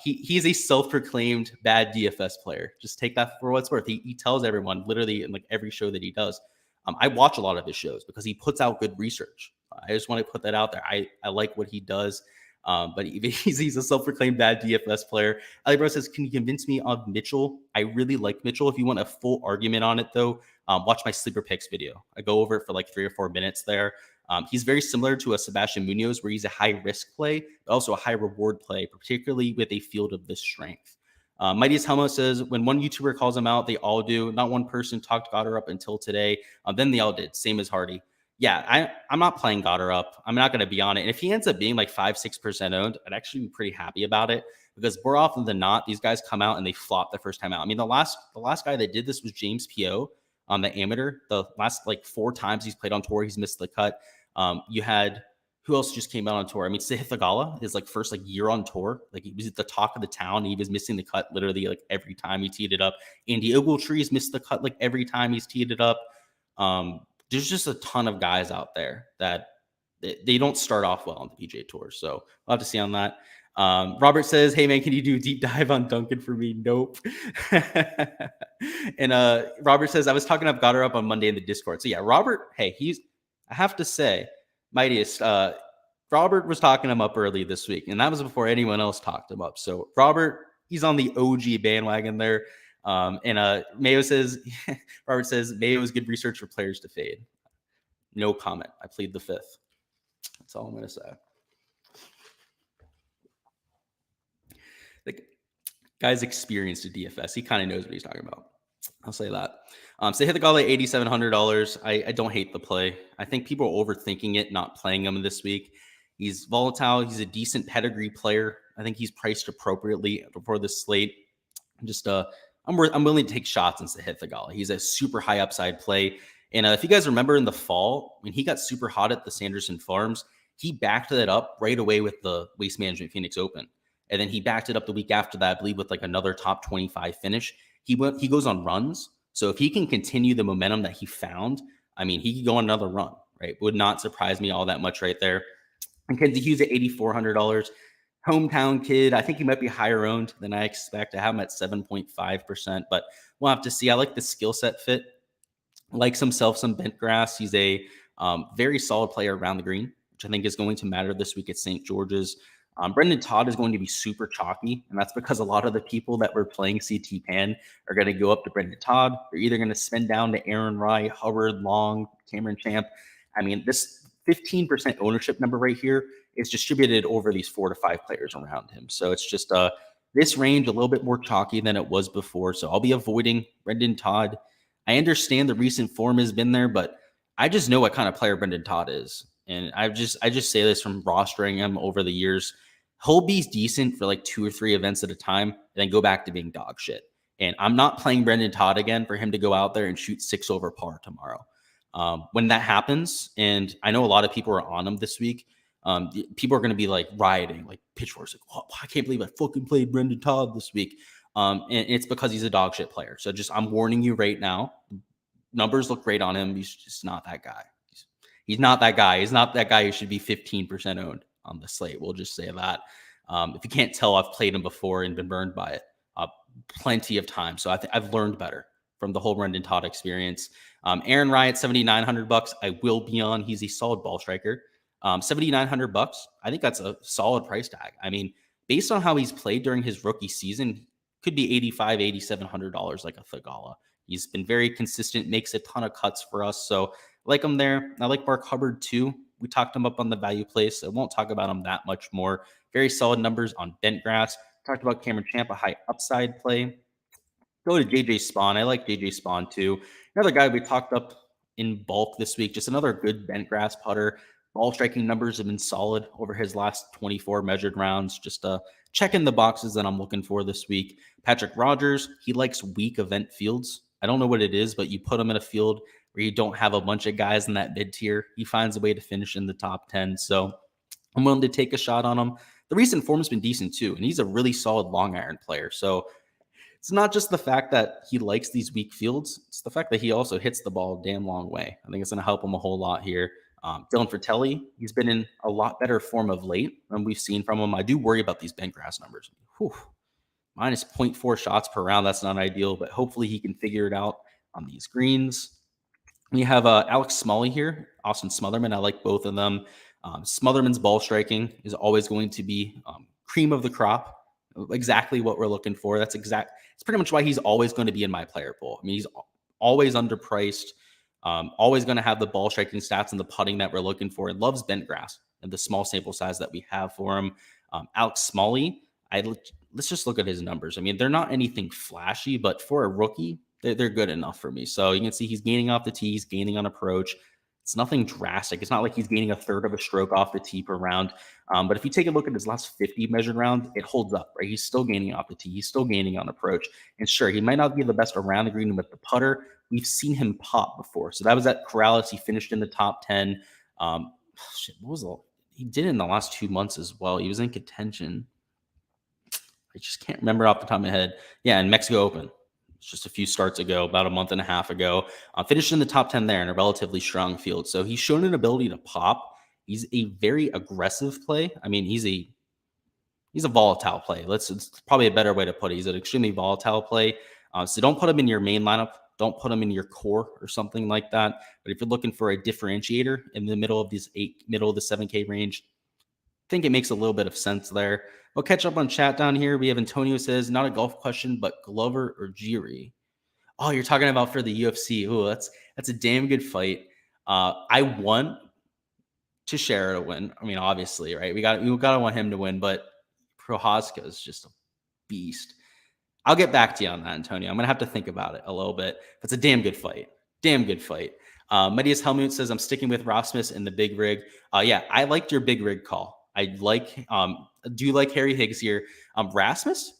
[SPEAKER 1] he's a self-proclaimed bad DFS player. Just take that for what it's worth. He tells everyone literally in every show that he does. I watch a lot of his shows because he puts out good research. I just want to put that out there. I like what he does. But he's a self-proclaimed bad DFS player. Ali Bro says, can you convince me of Mitchell? I really like Mitchell. If you want a full argument on it, though, watch my sleeper picks video. I go over it for like 3 or 4 minutes there. He's very similar to a Sebastian Munoz, where he's a high-risk play, but also a high-reward play, particularly with a field of this strength. Mightiest Helmo says, when one YouTuber calls him out, they all do. Not one person talked Goddard up until today. Then they all did. Same as Hardy. Yeah, I'm not playing Goddard up. I'm not going to be on it. And if he ends up being like 5-6% owned, I'd actually be pretty happy about it, because more often than not, these guys come out and they flop the first time out. I mean, the last guy that did this was James P.O. on the amateur. The last like 4 times he's played on tour, he's missed the cut. You had, who else just came out on tour? I mean, Sahith Theegala, his like first like year on tour, like he was at the talk of the town. And he was missing the cut literally like every time he teed it up. Andy Ogletree's missed the cut like every time he's teed it up. There's just a ton of guys out there that they don't start off well on the PGA Tour. So we'll have to see on that. Robert says, hey, man, can you do a deep dive on Duncan for me? Nope. And Robert says, I was talking up Goddard up on Monday in the Discord. So, yeah, Robert, hey, I have to say, Mightiest, Robert was talking him up early this week, and that was before anyone else talked him up. So, Robert, he's on the OG bandwagon there. And Mayo says, Robert says, Mayo is good research for players to fade. No comment. I plead the fifth. That's all I'm going to say. The guy's experienced at DFS. He kind of knows what he's talking about. I'll say that. So hit the gauntlet $8,700. I don't hate the play. I think people are overthinking it, not playing him this week. He's volatile. He's a decent pedigree player. I think he's priced appropriately before this slate. I'm willing to take shots into Sahith Theegala. He's a super high upside play. And if you guys remember in the fall, when he got super hot at the Sanderson Farms, he backed that up right away with the Waste Management Phoenix Open. And then he backed it up the week after that, I believe, with like another top 25 finish. He goes on runs. So if he can continue the momentum that he found, I mean, he could go on another run, right? Would not surprise me all that much right there. And Kenzie Hughes at $8,400. Hometown kid. I think he might be higher owned than I expect. I have him at 7.5%, but we'll have to see. I like the skill set fit. Likes himself some bent grass. He's a very solid player around the green, which I think is going to matter this week at St. George's. Brendan Todd is going to be super chalky, and that's because a lot of the people that were playing CT Pan are going to go up to Brendan Todd. They're either going to spend down to Aaron Rai, Hubbard, Long, Cameron Champ. I mean, this 15% ownership number right here is distributed over these 4 to 5 players around him. So it's just this range a little bit more chalky than it was before. So I'll be avoiding Brendan Todd. I understand the recent form has been there, but I just know what kind of player Brendan Todd is. And I just say this from rostering him over the years. He'll be decent for like 2 or 3 events at a time and then go back to being dog shit. And I'm not playing Brendan Todd again for him to go out there and shoot 6 over par tomorrow. When that happens, and I know a lot of people are on him this week, people are going to be like rioting, like pitchforks. Like, oh, I can't believe I fucking played Brendan Todd this week. And it's because he's a dog shit player. So I'm warning you right now. Numbers look great on him. He's just not that guy. He's not that guy. He's not that guy who should be 15% owned on the slate. We'll just say that. If you can't tell, I've played him before and been burned by it plenty of times. So I've learned better from the whole Brendan Todd experience. Aaron Rai at $7,900. I will be on. He's a solid ball striker. $7,900. I think that's a solid price tag. I mean, based on how he's played during his rookie season, could be $8,500, $8,700 like a Theegala. He's been very consistent, makes a ton of cuts for us. So I like him there. I like Mark Hubbard too. We talked him up on the value place. So I won't talk about him that much more. Very solid numbers on bent grass. Talked about Cameron Champ, a high upside play. Go to JJ Spawn. I like JJ Spawn too. Another guy we talked up in bulk this week. Just another good bent grass putter. Ball striking numbers have been solid over his last 24 measured rounds. Just checking the boxes that I'm looking for this week. Patrick Rogers, he likes weak event fields. I don't know what it is, but you put him in a field where you don't have a bunch of guys in that mid tier, he finds a way to finish in the top 10. So I'm willing to take a shot on him. The recent form has been decent too, and he's a really solid long iron player. So it's not just the fact that he likes these weak fields. It's the fact that he also hits the ball a damn long way. I think it's going to help him a whole lot here. Dylan Fratelli, he's been in a lot better form of late than we've seen from him. I do worry about these bent grass numbers. Whew. Minus 0.4 shots per round. That's not ideal, but hopefully he can figure it out on these greens. We have Alex Smalley here, Austin Smotherman. I like both of them. Smotherman's ball striking is always going to be cream of the crop, exactly what we're looking for. It's pretty much why he's always going to be in my player pool. I mean, he's always underpriced, always going to have the ball striking stats and the putting that we're looking for, and loves bent grass and the small sample size that we have for him. Alex Smalley, let's just look at his numbers. I mean, they're not anything flashy, but for a rookie, they're good enough for me. So you can see he's gaining off the tee, he's gaining on approach. It's nothing drastic. It's not like he's gaining a third of a stroke off the tee per round. But if you take a look at his last 50 measured rounds, it holds up, right? He's still gaining off the tee. He's still gaining on approach. And sure, he might not be the best around the green with the putter. We've seen him pop before. So that was at Corrales. He finished in the top 10. He did it in the last 2 months as well. He was in contention. I just can't remember off the top of my head. Yeah, in Mexico Open. Just a few starts ago, about a month and a half ago, finished in the top 10 there in a relatively strong field. So he's shown an ability to pop. He's a very aggressive play. I mean, he's a volatile play. It's probably a better way to put it. He's an extremely volatile play. So don't put him in your main lineup. Don't put him in your core or something like that. But if you're looking for a differentiator in the middle of the 7K range, I think it makes a little bit of sense there. We'll catch up on chat down here. We have Antonio says, not a golf question, but Glover or Jiri. Oh, you're talking about for the UFC. Oh, that's a damn good fight. I want to share a win. I mean, obviously, right? We gotta want him to win, but Prohaska is just a beast. I'll get back to you on that, Antonio. I'm gonna have to think about it a little bit. It's a damn good fight. Damn good fight. Medius Helmut says, I'm sticking with Rasmus in the big rig. Yeah, I liked your big rig call. I do like Harry Higgs here. Rasmus,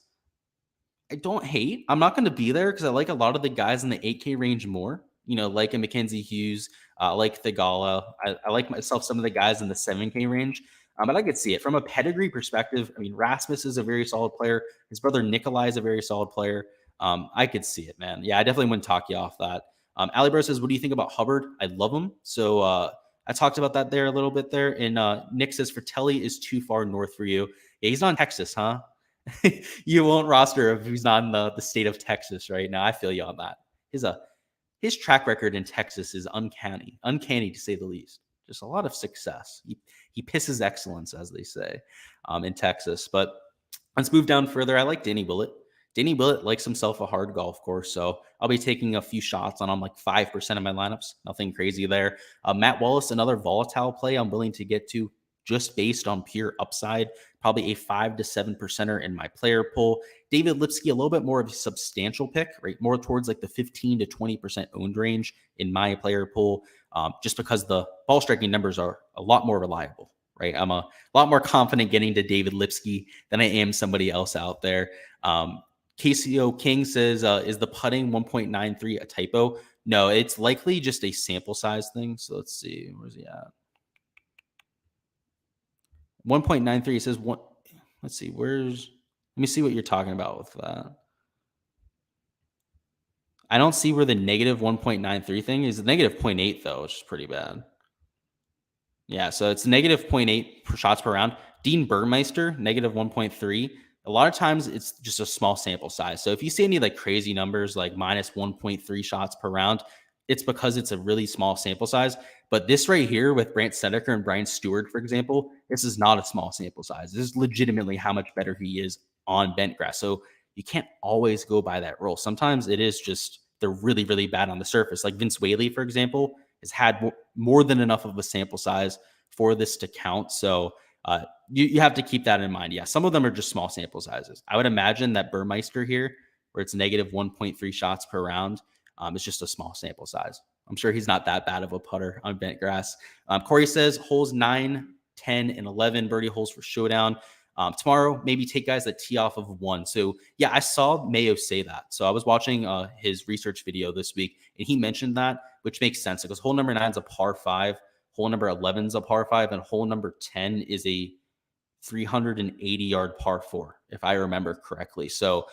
[SPEAKER 1] I don't hate. I'm not going to be there because I like a lot of the guys in the 8K range more. You know, like a Mackenzie Hughes, like Thigala. I like myself some of the guys in the 7K range. But I could see it from a pedigree perspective. I mean, Rasmus is a very solid player. His brother Nikolai is a very solid player. I could see it, man. Yeah, I definitely wouldn't talk you off that. Alibro says, what do you think about Hubbard? I love him. So I talked about that there a little bit there. And Nick says, Fratelli is too far north for you. Yeah, he's not in Texas, huh? You won't roster if he's not in the state of Texas right now. I feel you on that. His track record in Texas is uncanny to say the least. Just a lot of success. He pisses excellence, as they say, in Texas. But let's move down further. I like Danny Bullitt. Danny Bullitt likes himself a hard golf course, so I'll be taking a few shots on him, like 5% of my lineups. Nothing crazy there. Matt Wallace, another volatile play I'm willing to get to just based on pure upside. Probably a 5 to 7%er in my player pool. David Lipsky, a little bit more of a substantial pick, right? More towards like the 15 to 20% owned range in my player pool, just because the ball striking numbers are a lot more reliable, right? I'm a lot more confident getting to David Lipsky than I am somebody else out there. KCO King says, is the putting 1.93 a typo? No, it's likely just a sample size thing. So let's see. Where's he at? 1.93 says one. Let's see. Let me see what you're talking about with that. I don't see where the negative 1.93 thing is. The negative 0.8 though, which is pretty bad. Yeah, so it's negative 0.8 shots per round. Dean Burmeister, negative 1.3. A lot of times it's just a small sample size. So if you see any like crazy numbers like minus 1.3 shots per round, it's because it's a really small sample size. But this right here with Brandt Snedeker and Brian Stewart, for example, this is not a small sample size. This is legitimately how much better he is on bent grass. So you can't always go by that rule. Sometimes it is just they're really, really bad on the surface. Like Vince Whaley, for example, has had more than enough of a sample size for this to count. So you have to keep that in mind. Yeah, some of them are just small sample sizes. I would imagine that Burmeister here, where it's negative 1.3 shots per round, is just a small sample size. I'm sure he's not that bad of a putter on bent grass. Corey says holes 9, 10, and 11 birdie holes for showdown. Tomorrow, maybe take guys that tee off of 1. So yeah, I saw Mayo say that. So I was watching his research video this week, and he mentioned that, which makes sense because hole number 9 is a par 5, hole number 11 is a par 5, and hole number 10 is a 380-yard par 4, if I remember correctly. So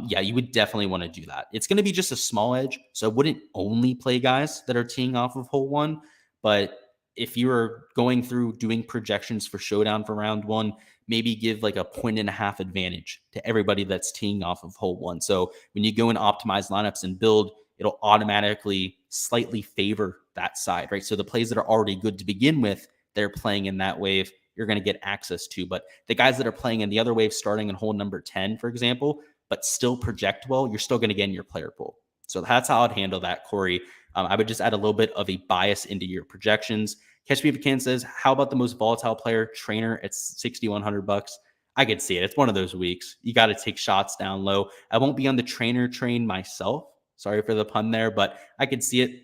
[SPEAKER 1] yeah, you would definitely want to do that. It's going to be just a small edge, so I wouldn't only play guys that are teeing off of hole 1, but if you are going through doing projections for showdown for round 1, maybe give like a 1.5 advantage to everybody that's teeing off of hole 1. So when you go and optimize lineups and build, it'll automatically slightly favor that side, right? So the plays that are already good to begin with, they're playing in that wave, you're going to get access to. But the guys that are playing in the other wave, starting in hole number 10, for example, but still project well, you're still going to get in your player pool. So that's how I'd handle that, Corey. I would just add a little bit of a bias into your projections. Catch Me If You Can says, how about the most volatile player, Trainer, at $6,100? I could see it. It's one of those weeks. You got to take shots down low. I won't be on the Trainer train myself. Sorry for the pun there, but I could see it.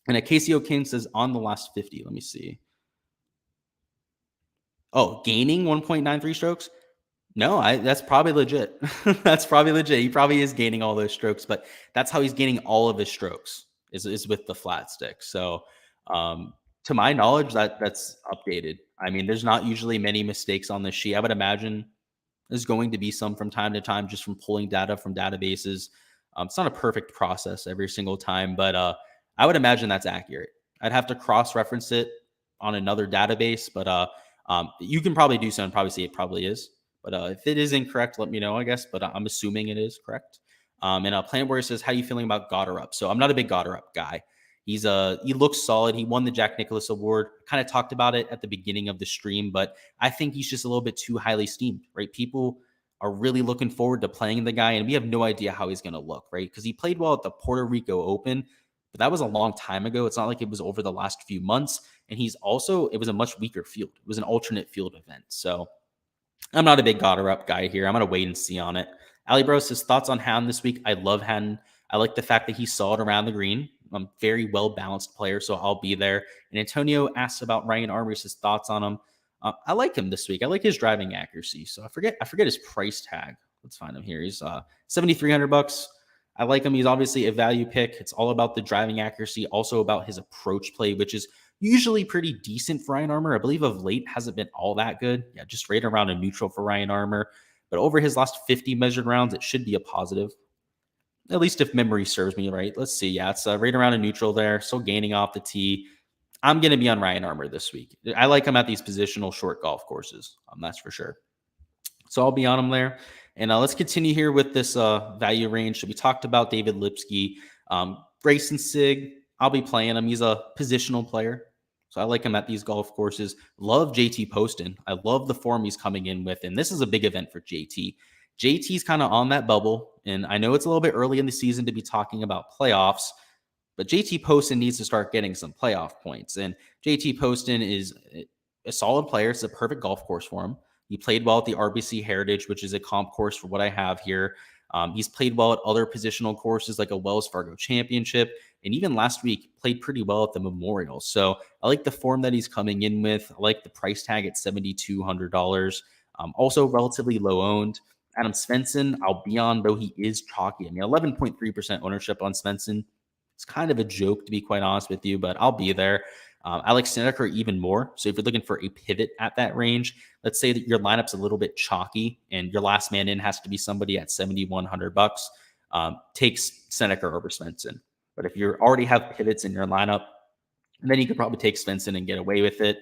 [SPEAKER 1] And a KCO King says, on the last 50. Let me see. Oh, gaining 1.93 strokes? No, that's probably legit. That's probably legit. He probably is gaining all those strokes, but that's how he's gaining all of his strokes is with the flat stick. So, to my knowledge, that's updated. I mean, there's not usually many mistakes on this sheet. I would imagine there's going to be some from time to time, just from pulling data from databases. It's not a perfect process every single time, but I would imagine that's accurate. I'd have to cross-reference it on another database, but you can probably do so and probably see it probably is. But if it is incorrect, let me know, I guess. But I'm assuming it is correct. And Planet Warrior says, how are you feeling about Goddard Up? So I'm not a big Goddard Up guy. He looks solid. He won the Jack Nicklaus Award. Kind of talked about it at the beginning of the stream, but I think he's just a little bit too highly steamed, right? People are really looking forward to playing the guy, and we have no idea how he's going to look, right? Because he played well at the Puerto Rico Open, but that was a long time ago. It's not like it was over the last few months. And it was a much weaker field. It was an alternate field event. So I'm not a big Goddard Up guy here. I'm going to wait and see on it. Ali Bro says, thoughts on Haddon this week? I love Haddon. I like the fact that he saw it around the green. I'm very well-balanced player, so I'll be there. And Antonio asks about Ryan Armour's his thoughts on him. I like him this week. I like his driving accuracy. So I forget his price tag. Let's find him here. He's $7,300. I like him. He's obviously a value pick. It's all about the driving accuracy, also about his approach play, which is usually pretty decent for Ryan Armour. I believe of late hasn't been all that good. Yeah, just right around a neutral for Ryan Armour. But over his last 50 measured rounds, it should be a positive. At least if memory serves me right. Let's see. Yeah, it's right around a neutral there. Still gaining off the tee. I'm going to be on Ryan Armour this week. I like him at these positional short golf courses. That's for sure. So I'll be on him there. And let's continue here with this value range. So we talked about David Lipsky. Grayson Sig, I'll be playing him. He's a positional player. So I like him at these golf courses. Love JT Poston. I love the form he's coming in with. And this is a big event for JT. JT's kind of on that bubble. And I know it's a little bit early in the season to be talking about playoffs, but JT Poston needs to start getting some playoff points. And JT Poston is a solid player. It's a perfect golf course for him. He played well at the RBC Heritage, which is a comp course for what I have here. He's played well at other positional courses like a Wells Fargo Championship. And even last week, played pretty well at the Memorial. So I like the form that he's coming in with. I like the price tag at $7,200. Also relatively low owned. Adam Svensson, I'll be on, though he is chalky. I mean, 11.3% ownership on Svensson. It's kind of a joke, to be quite honest with you, but I'll be there. I like Snedeker even more. So if you're looking for a pivot at that range, let's say that your lineup's a little bit chalky and your last man in has to be somebody at $7,100, takes Snedeker over Svensson. But if you already have pivots in your lineup, then you could probably take Svensson and get away with it.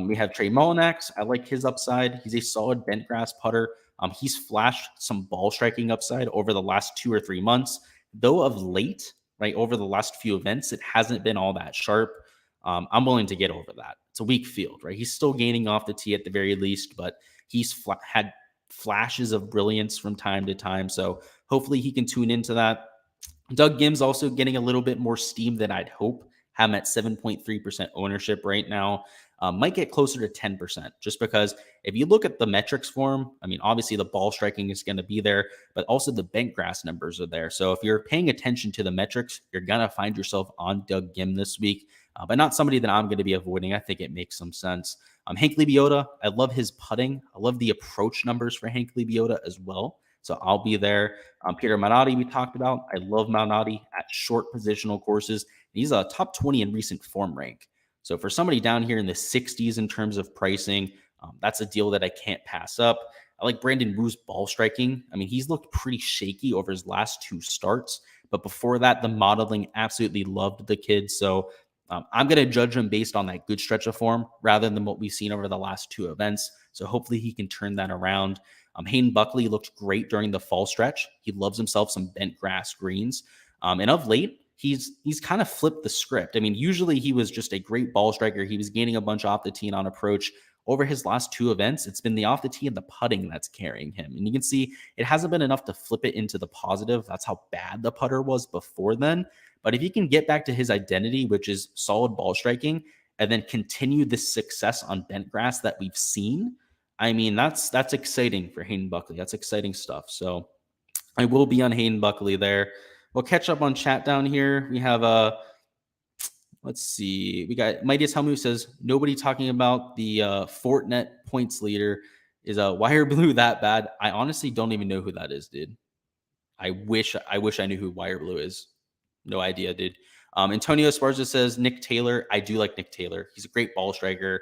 [SPEAKER 1] We have Trey Mullen X. I like his upside. He's a solid bent grass putter. He's flashed some ball striking upside over the last 2 or 3 months, though of late, right, over the last few events, it hasn't been all that sharp. I'm willing to get over that. It's a weak field, right? He's still gaining off the tee at the very least, but he's had flashes of brilliance from time to time. So hopefully he can tune into that. Doug Gim's also getting a little bit more steam than I'd hope. Have him at 7.3% ownership right now. Might get closer to 10%, just because if you look at the metrics for him, I mean, obviously the ball striking is going to be there, but also the bent grass numbers are there. So if you're paying attention to the metrics, you're going to find yourself on Doug Gim this week, but not somebody that I'm going to be avoiding. I think it makes some sense. Hank Lebioda, I love his putting. I love the approach numbers for Hank Lebioda as well. So I'll be there. Peter Malnati, we talked about. I love Malnati at short positional courses. He's a top 20 in recent form rank. So for somebody down here in the 60s in terms of pricing, that's a deal that I can't pass up. I like Brandon Wu's ball striking. I mean, he's looked pretty shaky over his last 2 starts. But before that, the modeling absolutely loved the kid. So I'm going to judge him based on that good stretch of form rather than what we've seen over the last 2 events. So hopefully he can turn that around. Hayden Buckley looked great during the fall stretch. He loves himself some bent grass greens. And of late, he's kind of flipped the script. I mean, usually he was just a great ball striker. He was gaining a bunch off the tee and on approach. Over his last 2 events, it's been the off the tee and the putting that's carrying him. And you can see it hasn't been enough to flip it into the positive. That's how bad the putter was before then. But if he can get back to his identity, which is solid ball striking, and then continue this success on bent grass that we've seen, I mean, that's exciting for Hayden Buckley. That's exciting stuff. So I will be on Hayden Buckley there. We'll catch up on chat down here. We have let's see. We got Mightiest Helmu says, nobody talking about the Fortnite points leader. Is Wire Blue that bad? I honestly don't even know who that is, dude. I wish I knew who Wire Blue is. No idea, dude. Antonio Esparza says, Nick Taylor. I do like Nick Taylor. He's a great ball striker.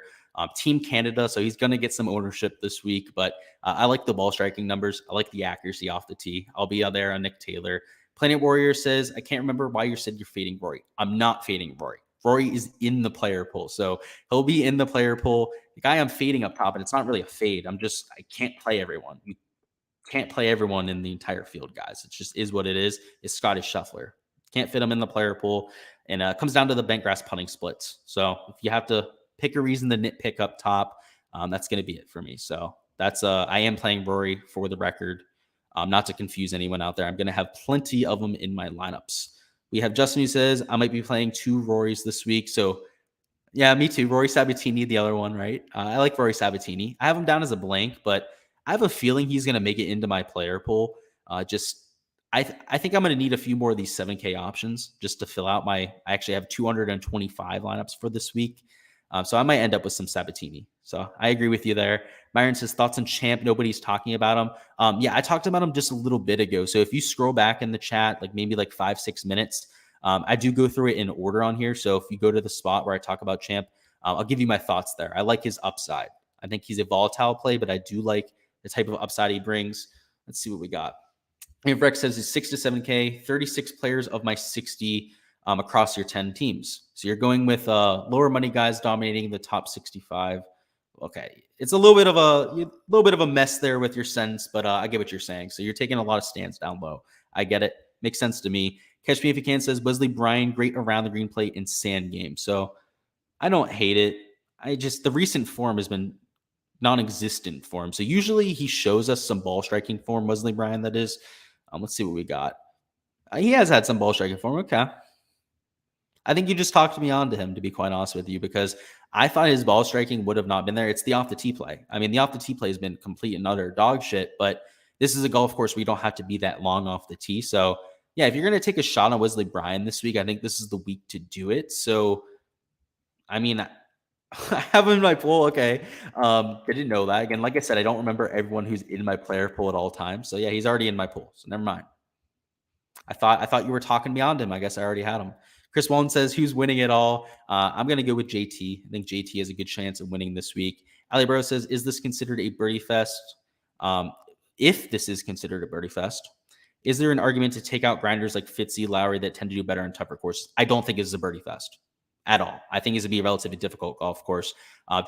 [SPEAKER 1] Team Canada, so he's going to get some ownership this week. But I like the ball striking numbers. I like the accuracy off the tee. I'll be out there on Nick Taylor. Planet Warrior says, I can't remember why you said you're fading Rory. I'm not fading Rory. Rory is in the player pool. So he'll be in the player pool. The guy I'm fading up top, and it's not really a fade. I can't play everyone. You can't play everyone in the entire field, guys. It just is what it is. It's Scotty Scheffler. Can't fit him in the player pool. And it comes down to the bent grass putting splits. So if you have to pick a reason to nitpick up top, that's going to be it for me. So that's I am playing Rory for the record. Not to confuse anyone out there. I'm going to have plenty of them in my lineups. We have Justin who says, I might be playing 2 Rorys this week. So yeah, me too. Rory Sabatini, the other one, right? I like Rory Sabatini. I have him down as a blank, but I have a feeling he's going to make it into my player pool. I think I'm going to need a few more of these 7K options just to fill out I actually have 225 lineups for this week. So I might end up with some Sabatini. So I agree with you there. Myron says, thoughts on Champ? Nobody's talking about him. Yeah, I talked about him just a little bit ago. So if you scroll back in the chat, maybe 5-6 minutes, I do go through it in order on here. So if you go to the spot where I talk about Champ, I'll give you my thoughts there. I like his upside. I think he's a volatile play, but I do like the type of upside he brings. Let's see what we got. Rex says it's 6 to 7K, 36 players of my 60 across your 10 teams. So you're going with lower money guys dominating the top 65. Okay, it's a little bit of a mess there with your sentence, but I get what you're saying. So you're taking a lot of stands down low. I get it. Makes sense to me. Catch Me If You Can says Wesley Bryan, great around the green plate in sand game. So I don't hate it. The recent form has been non-existent for him. So usually he shows us some ball striking form, Wesley Bryan, that is. Let's see what we got. He has had some ball striking form. Okay. I think you just talked me on to him, to be quite honest with you, because I thought his ball striking would have not been there. It's the off the tee play. I mean, the off the tee play has been complete and utter dog shit, but this is a golf course where you don't have to be that long off the tee. So yeah, if you're going to take a shot on Wesley Bryan this week, I think this is the week to do it. So, I mean, I have him in my pool. Okay. I didn't know that. Again, like I said, I don't remember everyone who's in my player pool at all times. So yeah, he's already in my pool. So never mind. I thought you were talking beyond him. I guess I already had him. Chris Mullen says, who's winning it all? I'm going to go with JT. I think JT has a good chance of winning this week. Ali Bro says, is this considered a birdie fest? If this is considered a birdie fest, is there an argument to take out grinders like Fitzy, Lowry that tend to do better on tougher courses? I don't think this is a birdie fest at all. I think it's going to be a relatively difficult golf course.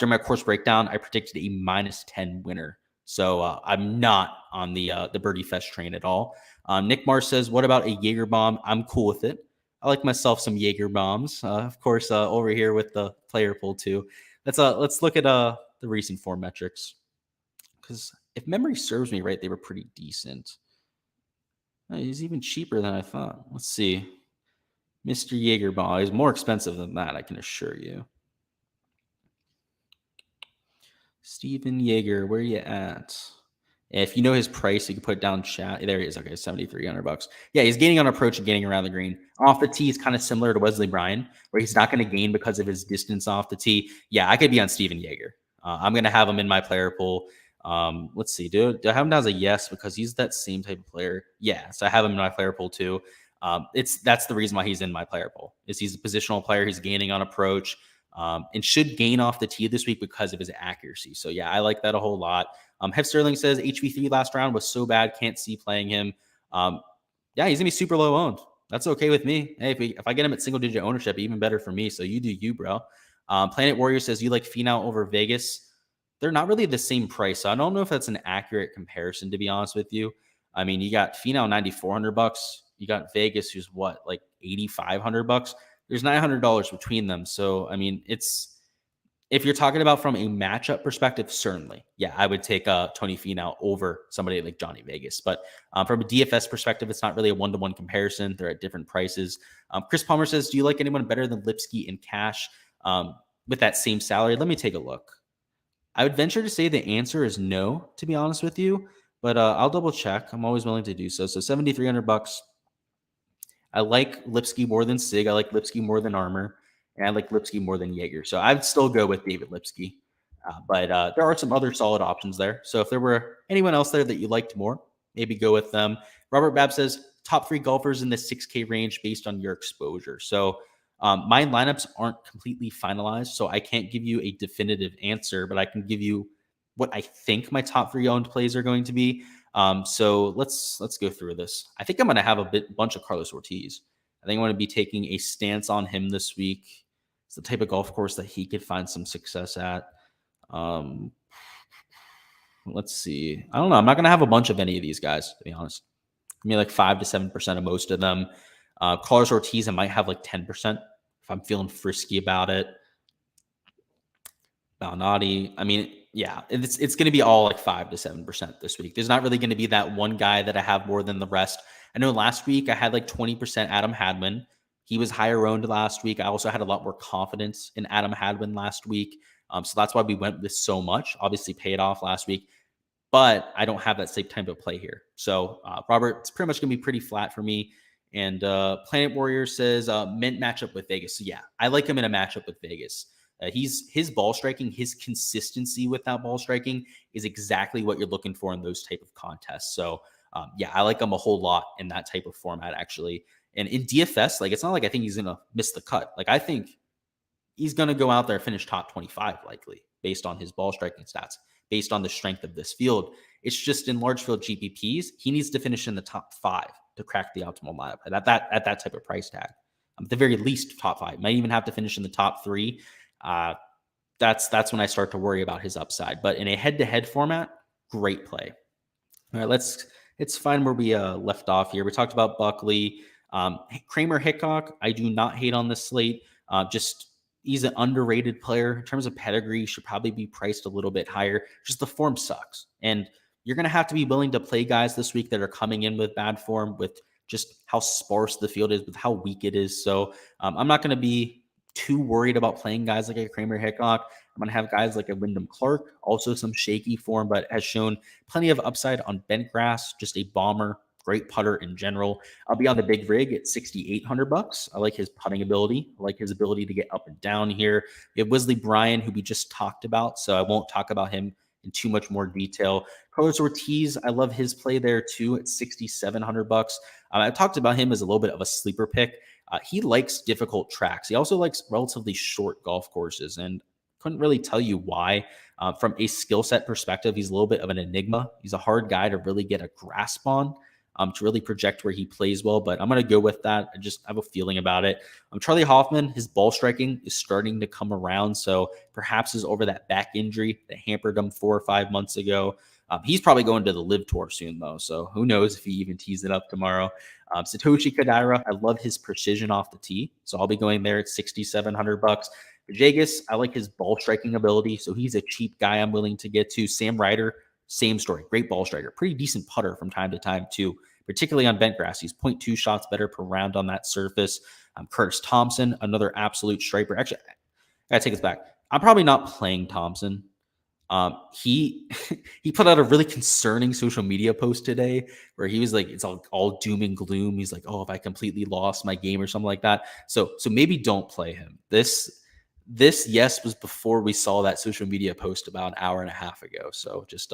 [SPEAKER 1] During my course breakdown, I predicted a -10 winner. So I'm not on the birdie fest train at all. Nick Mars says, what about a Jaeger bomb? I'm cool with it. I like myself some Jaeger bombs. Of course, over here with the player pool too. Let's look at the recent form metrics. Because if memory serves me right, they were pretty decent. He's even cheaper than I thought. Let's see. Mr. Jaeger bomb. He's more expensive than that, I can assure you. Steven Jaeger, where you at? If you know his price, you can put it down in chat. There he is. Okay, $7,300. Yeah, he's gaining on approach and gaining around the green. Off the tee is kind of similar to Wesley Bryan, where he's not going to gain because of his distance off the tee. Yeah, I could be on Steven Jaeger. I'm going to have him in my player pool. Let's see. Do I have him down as a yes because he's that same type of player? Yeah, so I have him in my player pool too. That's the reason why he's in my player pool. Is he's a positional player. He's gaining on approach. And should gain off the tee this week because of his accuracy. So yeah, I like that a whole lot. Hef Sterling says HV3 last round was so bad, can't see playing him. Yeah, he's gonna be super low owned. That's okay with me. Hey, if I get him at single digit ownership, even better for me. So you do you, bro. Planet Warrior says you like Finau over Vegas. They're not really the same price. So I don't know if that's an accurate comparison, to be honest with you. I mean, you got Finau $9,400. You got Vegas, who's what, like $8,500. There's $900 between them. So, I mean, if you're talking about from a matchup perspective, certainly, yeah, I would take Tony Finau over somebody like Johnny Vegas. But from a DFS perspective, it's not really a one-to-one comparison. They're at different prices. Chris Palmer says, do you like anyone better than Lipsky in cash with that same salary? Let me take a look. I would venture to say the answer is no, to be honest with you. But I'll double check. I'm always willing to do so. So $7,300. I like Lipsky more than Sig. I like Lipsky more than Armour. And I like Lipsky more than Jaeger. So I'd still go with David Lipsky. But there are some other solid options there. So if there were anyone else there that you liked more, maybe go with them. Robert Babb says, top 3 golfers in the 6K range based on your exposure. So my lineups aren't completely finalized, so I can't give you a definitive answer, but I can give you what I think my top 3 owned plays are going to be. So let's go through this. I think I'm going to have a bunch of Carlos Ortiz. I think I'm going to be taking a stance on him this week. It's the type of golf course that he could find some success at. Let's see. I don't know. I'm not going to have a bunch of any of these guys, to be honest. I mean, like 5 to 7% of most of them. Carlos Ortiz, I might have like 10% if I'm feeling frisky about it. Balnati, I mean, yeah, it's going to be all like 5 to 7% this week. There's not really going to be that one guy that I have more than the rest. I know last week I had like 20% Adam Hadwin. He was higher owned last week. I also had a lot more confidence in Adam Hadwin last week. So that's why we went with so much. Obviously paid off last week, but I don't have that same type of play here. So Robert, it's pretty much going to be pretty flat for me. And Planet Warrior says mint matchup with Vegas. So yeah, I like him in a matchup with Vegas. His ball striking, his consistency with that ball striking is exactly what you're looking for in those type of contests. So yeah, I like him a whole lot in that type of format, actually. And in DFS, like, it's not like I think he's going to miss the cut. Like, I think he's going to go out there and finish top 25 likely based on his ball striking stats, based on the strength of this field. It's just in large field GPPs, he needs to finish in the top 5 to crack the optimal lineup at that type of price tag. At the very least, top 5. Might even have to finish in the top 3. That's when I start to worry about his upside. But in a head-to-head format, great play. All right, let's find where we left off here. We talked about Buckley. Kramer Hickok, I do not hate on this slate. Just he's an underrated player. In terms of pedigree, he should probably be priced a little bit higher. Just the form sucks. And you're going to have to be willing to play guys this week that are coming in with bad form, with just how sparse the field is, with how weak it is. So I'm not going to be too worried about playing guys like a Kramer Hickok. I'm going to have guys like a Wyndham Clark, also some shaky form, but has shown plenty of upside on bent grass, just a bomber, great putter in general. I'll be on the big rig at $6,800. I like his putting ability. I like his ability to get up and down here. We have Wesley Bryan, who we just talked about, so I won't talk about him in too much more detail. Carlos Ortiz, I love his play there too at $6,700. I talked about him as a little bit of a sleeper pick. He likes difficult tracks. He also likes relatively short golf courses, and couldn't really tell you why. From a skill set perspective, he's a little bit of an enigma. He's a hard guy to really get a grasp on, to really project where he plays well, but I'm going to go with that. I just have a feeling about it. Charlie Hoffman, his ball striking is starting to come around, so perhaps is over that back injury that hampered him 4 or 5 months ago. He's probably going to the Live Tour soon, though, so who knows if he even tees it up tomorrow. Satoshi Kodaira, I love his precision off the tee, so I'll be going there at $6,700. Jagus, I like his ball striking ability, so he's a cheap guy I'm willing to get to. Sam Ryder, same story, great ball striker, pretty decent putter from time to time too, particularly on bent grass. He's 0.2 shots better per round on that surface. Curtis Thompson, another absolute striper. Actually, I gotta take this back. I'm probably not playing Thompson. He put out a really concerning social media post today where he was like, it's all doom and gloom. He's like, oh, if I completely lost my game or something like that. So maybe don't play him. This yes was before we saw that social media post about an hour and a half ago. So just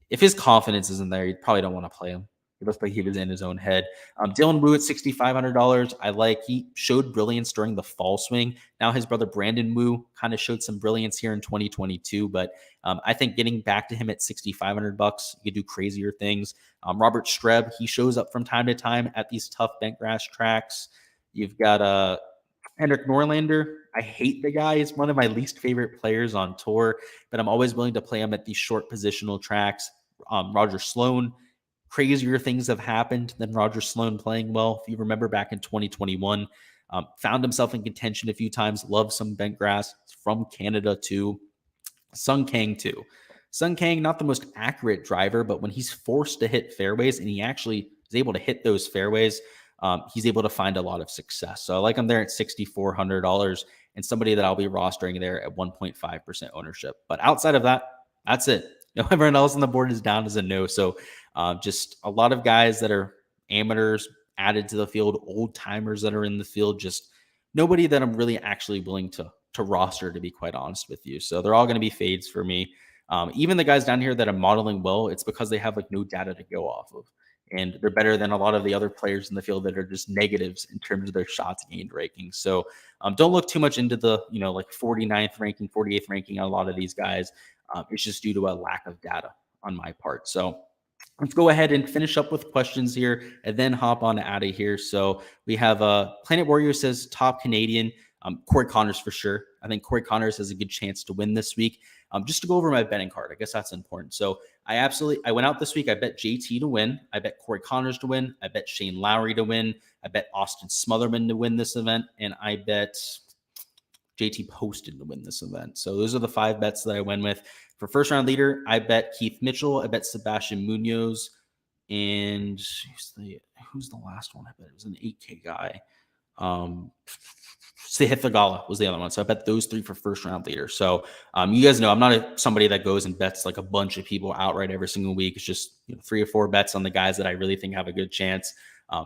[SPEAKER 1] if his confidence isn't there, you probably don't want to play him. It looks like he was in his own head. Dylan Wu at $6,500. I like, he showed brilliance during the fall swing. Now his brother Brandon Wu kind of showed some brilliance here in 2022, but I think getting back to him at $6,500, you could do crazier things. Robert Streb, he shows up from time to time at these tough bent grass tracks. You've got Henrik Norlander. I hate the guy. He's one of my least favorite players on tour, but I'm always willing to play him at these short positional tracks. Roger Sloane, crazier things have happened than Roger Sloane playing well. If you remember back in 2021, found himself in contention a few times, loved some bent grass. It's from Canada too. Sung Kang too. Sung Kang, not the most accurate driver, but when he's forced to hit fairways and he actually is able to hit those fairways, he's able to find a lot of success. So I like him there at $6,400 and somebody that I'll be rostering there at 1.5% ownership. But outside of that, that's it. Everyone else on the board is down as a no. So just a lot of guys that are amateurs added to the field, old timers that are in the field, just nobody that I'm really actually willing to roster, to be quite honest with you. So they're all going to be fades for me. Even the guys down here that are modeling well, it's because they have like no data to go off of. And they're better than a lot of the other players in the field that are just negatives in terms of their shots gained rankings. So don't look too much into the, like 49th ranking, 48th ranking on a lot of these guys. It's just due to a lack of data on my part. So let's go ahead and finish up with questions here and then hop on out of here. So we have Planet Warrior says top Canadian. Corey Connors for sure. I think Corey Connors has a good chance to win this week. Just to go over my betting card, I guess that's important. So I went out this week. I bet JT to win. I bet Corey Connors to win. I bet Shane Lowry to win. I bet Austin Smotherman to win this event. And I bet JT Poston to win this event. So those are the 5 bets that I went with. For first round leader, I bet Keith Mitchell. I bet Sebastian Munoz. And who's the last one? I bet it was an 8K guy. Sahithagala was the other one. So I bet those 3 for first round leader. So you guys know I'm not somebody that goes and bets like a bunch of people outright every single week. It's just 3 or 4 bets on the guys that I really think have a good chance.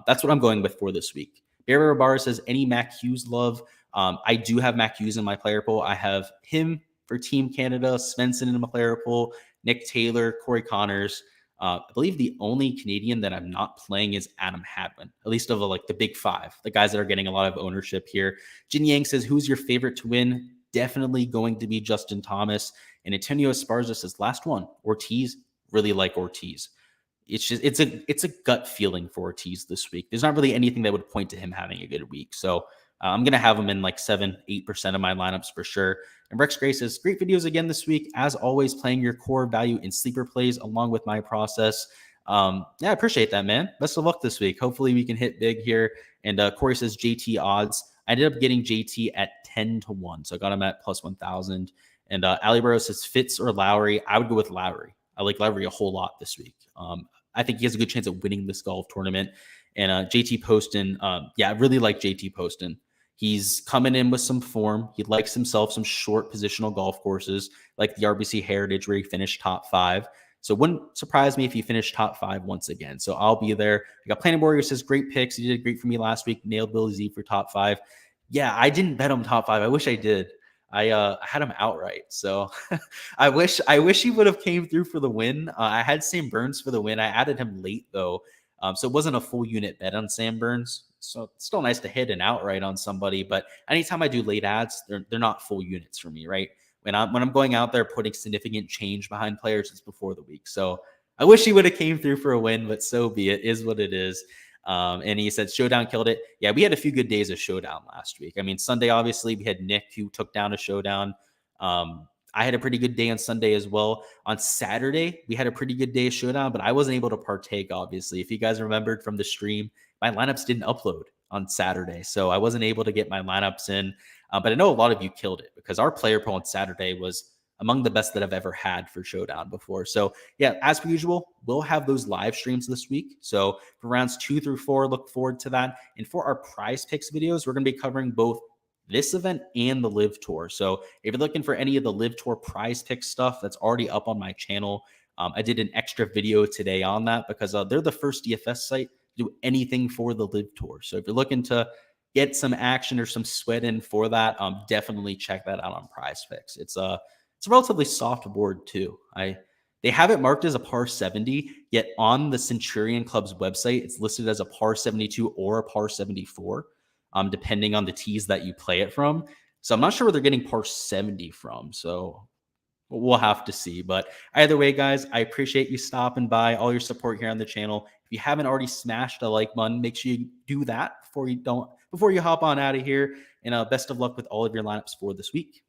[SPEAKER 1] That's what I'm going with for this week. Barry Barra says, any Mac Hughes love? I do have Mac Hughes in my player pool. I have him for Team Canada, Svensson in my player pool, Nick Taylor, Corey Connors. I believe the only Canadian that I'm not playing is Adam Hadwin, at least of the big 5, the guys that are getting a lot of ownership here. Jin Yang says, who's your favorite to win? Definitely going to be Justin Thomas. And Antonio Esparza says, last one, Ortiz. Really like Ortiz. It's a gut feeling for Ortiz this week. There's not really anything that would point to him having a good week. So I'm going to have him in 7-8% of my lineups for sure. And Rex Gray says, great videos again this week. As always, playing your core value in sleeper plays along with my process. Yeah, I appreciate that, man. Best of luck this week. Hopefully we can hit big here. And Corey says JT odds. I ended up getting JT at 10-1. So I got him at plus 1,000. And Ali Burrow says Fitz or Lowry. I would go with Lowry. I like Lowry a whole lot this week. I think he has a good chance of winning this golf tournament. And JT Poston, yeah, I really like JT Poston. He's coming in with some form. He likes himself some short positional golf courses like the RBC Heritage where he finished top 5. So it wouldn't surprise me if he finished top 5 once again. So I'll be there. I got Planet Warrior says great picks. He did great for me last week. Nailed Billy Z for top 5. Yeah, I didn't bet him top 5. I wish I did. I had him outright. So I wish he would have came through for the win. I had Sam Burns for the win. I added him late though. So it wasn't a full unit bet on Sam Burns. So it's still nice to hit an outright on somebody, but anytime I do late ads, they're not full units for me, right? When I'm going out there putting significant change behind players, it's before the week. So I wish he would have came through for a win, but so be it. Is what it is. And he said Showdown killed it. Yeah, we had a few good days of Showdown last week. I mean, Sunday, obviously, we had Nick who took down a Showdown. I had a pretty good day on Sunday as well. On Saturday, we had a pretty good day of Showdown, but I wasn't able to partake, obviously. If you guys remembered from the stream, my lineups didn't upload on Saturday, so I wasn't able to get my lineups in. But I know a lot of you killed it because our player pool on Saturday was among the best that I've ever had for Showdown before. So yeah, as per usual, we'll have those live streams this week. So for rounds 2 through 4, look forward to that. And for our prize picks videos, we're going to be covering both this event and the Live Tour. So if you're looking for any of the Live Tour prize pick stuff, that's already up on my channel. I did an extra video today on that because they're the first DFS site to do anything for the Live Tour. So if you're looking to get some action or some sweat in for that, definitely check that out on prize picks. It's a relatively soft board too. They have it marked as a par 70, yet on the Centurion Club's website, it's listed as a par 72 or a par 74. Depending on the tees that you play it from. So I'm not sure where they're getting par 70 from. So we'll have to see. But either way, guys, I appreciate you stopping by, all your support here on the channel. If you haven't already smashed a like button, make sure you do that before you hop on out of here. And best of luck with all of your lineups for this week.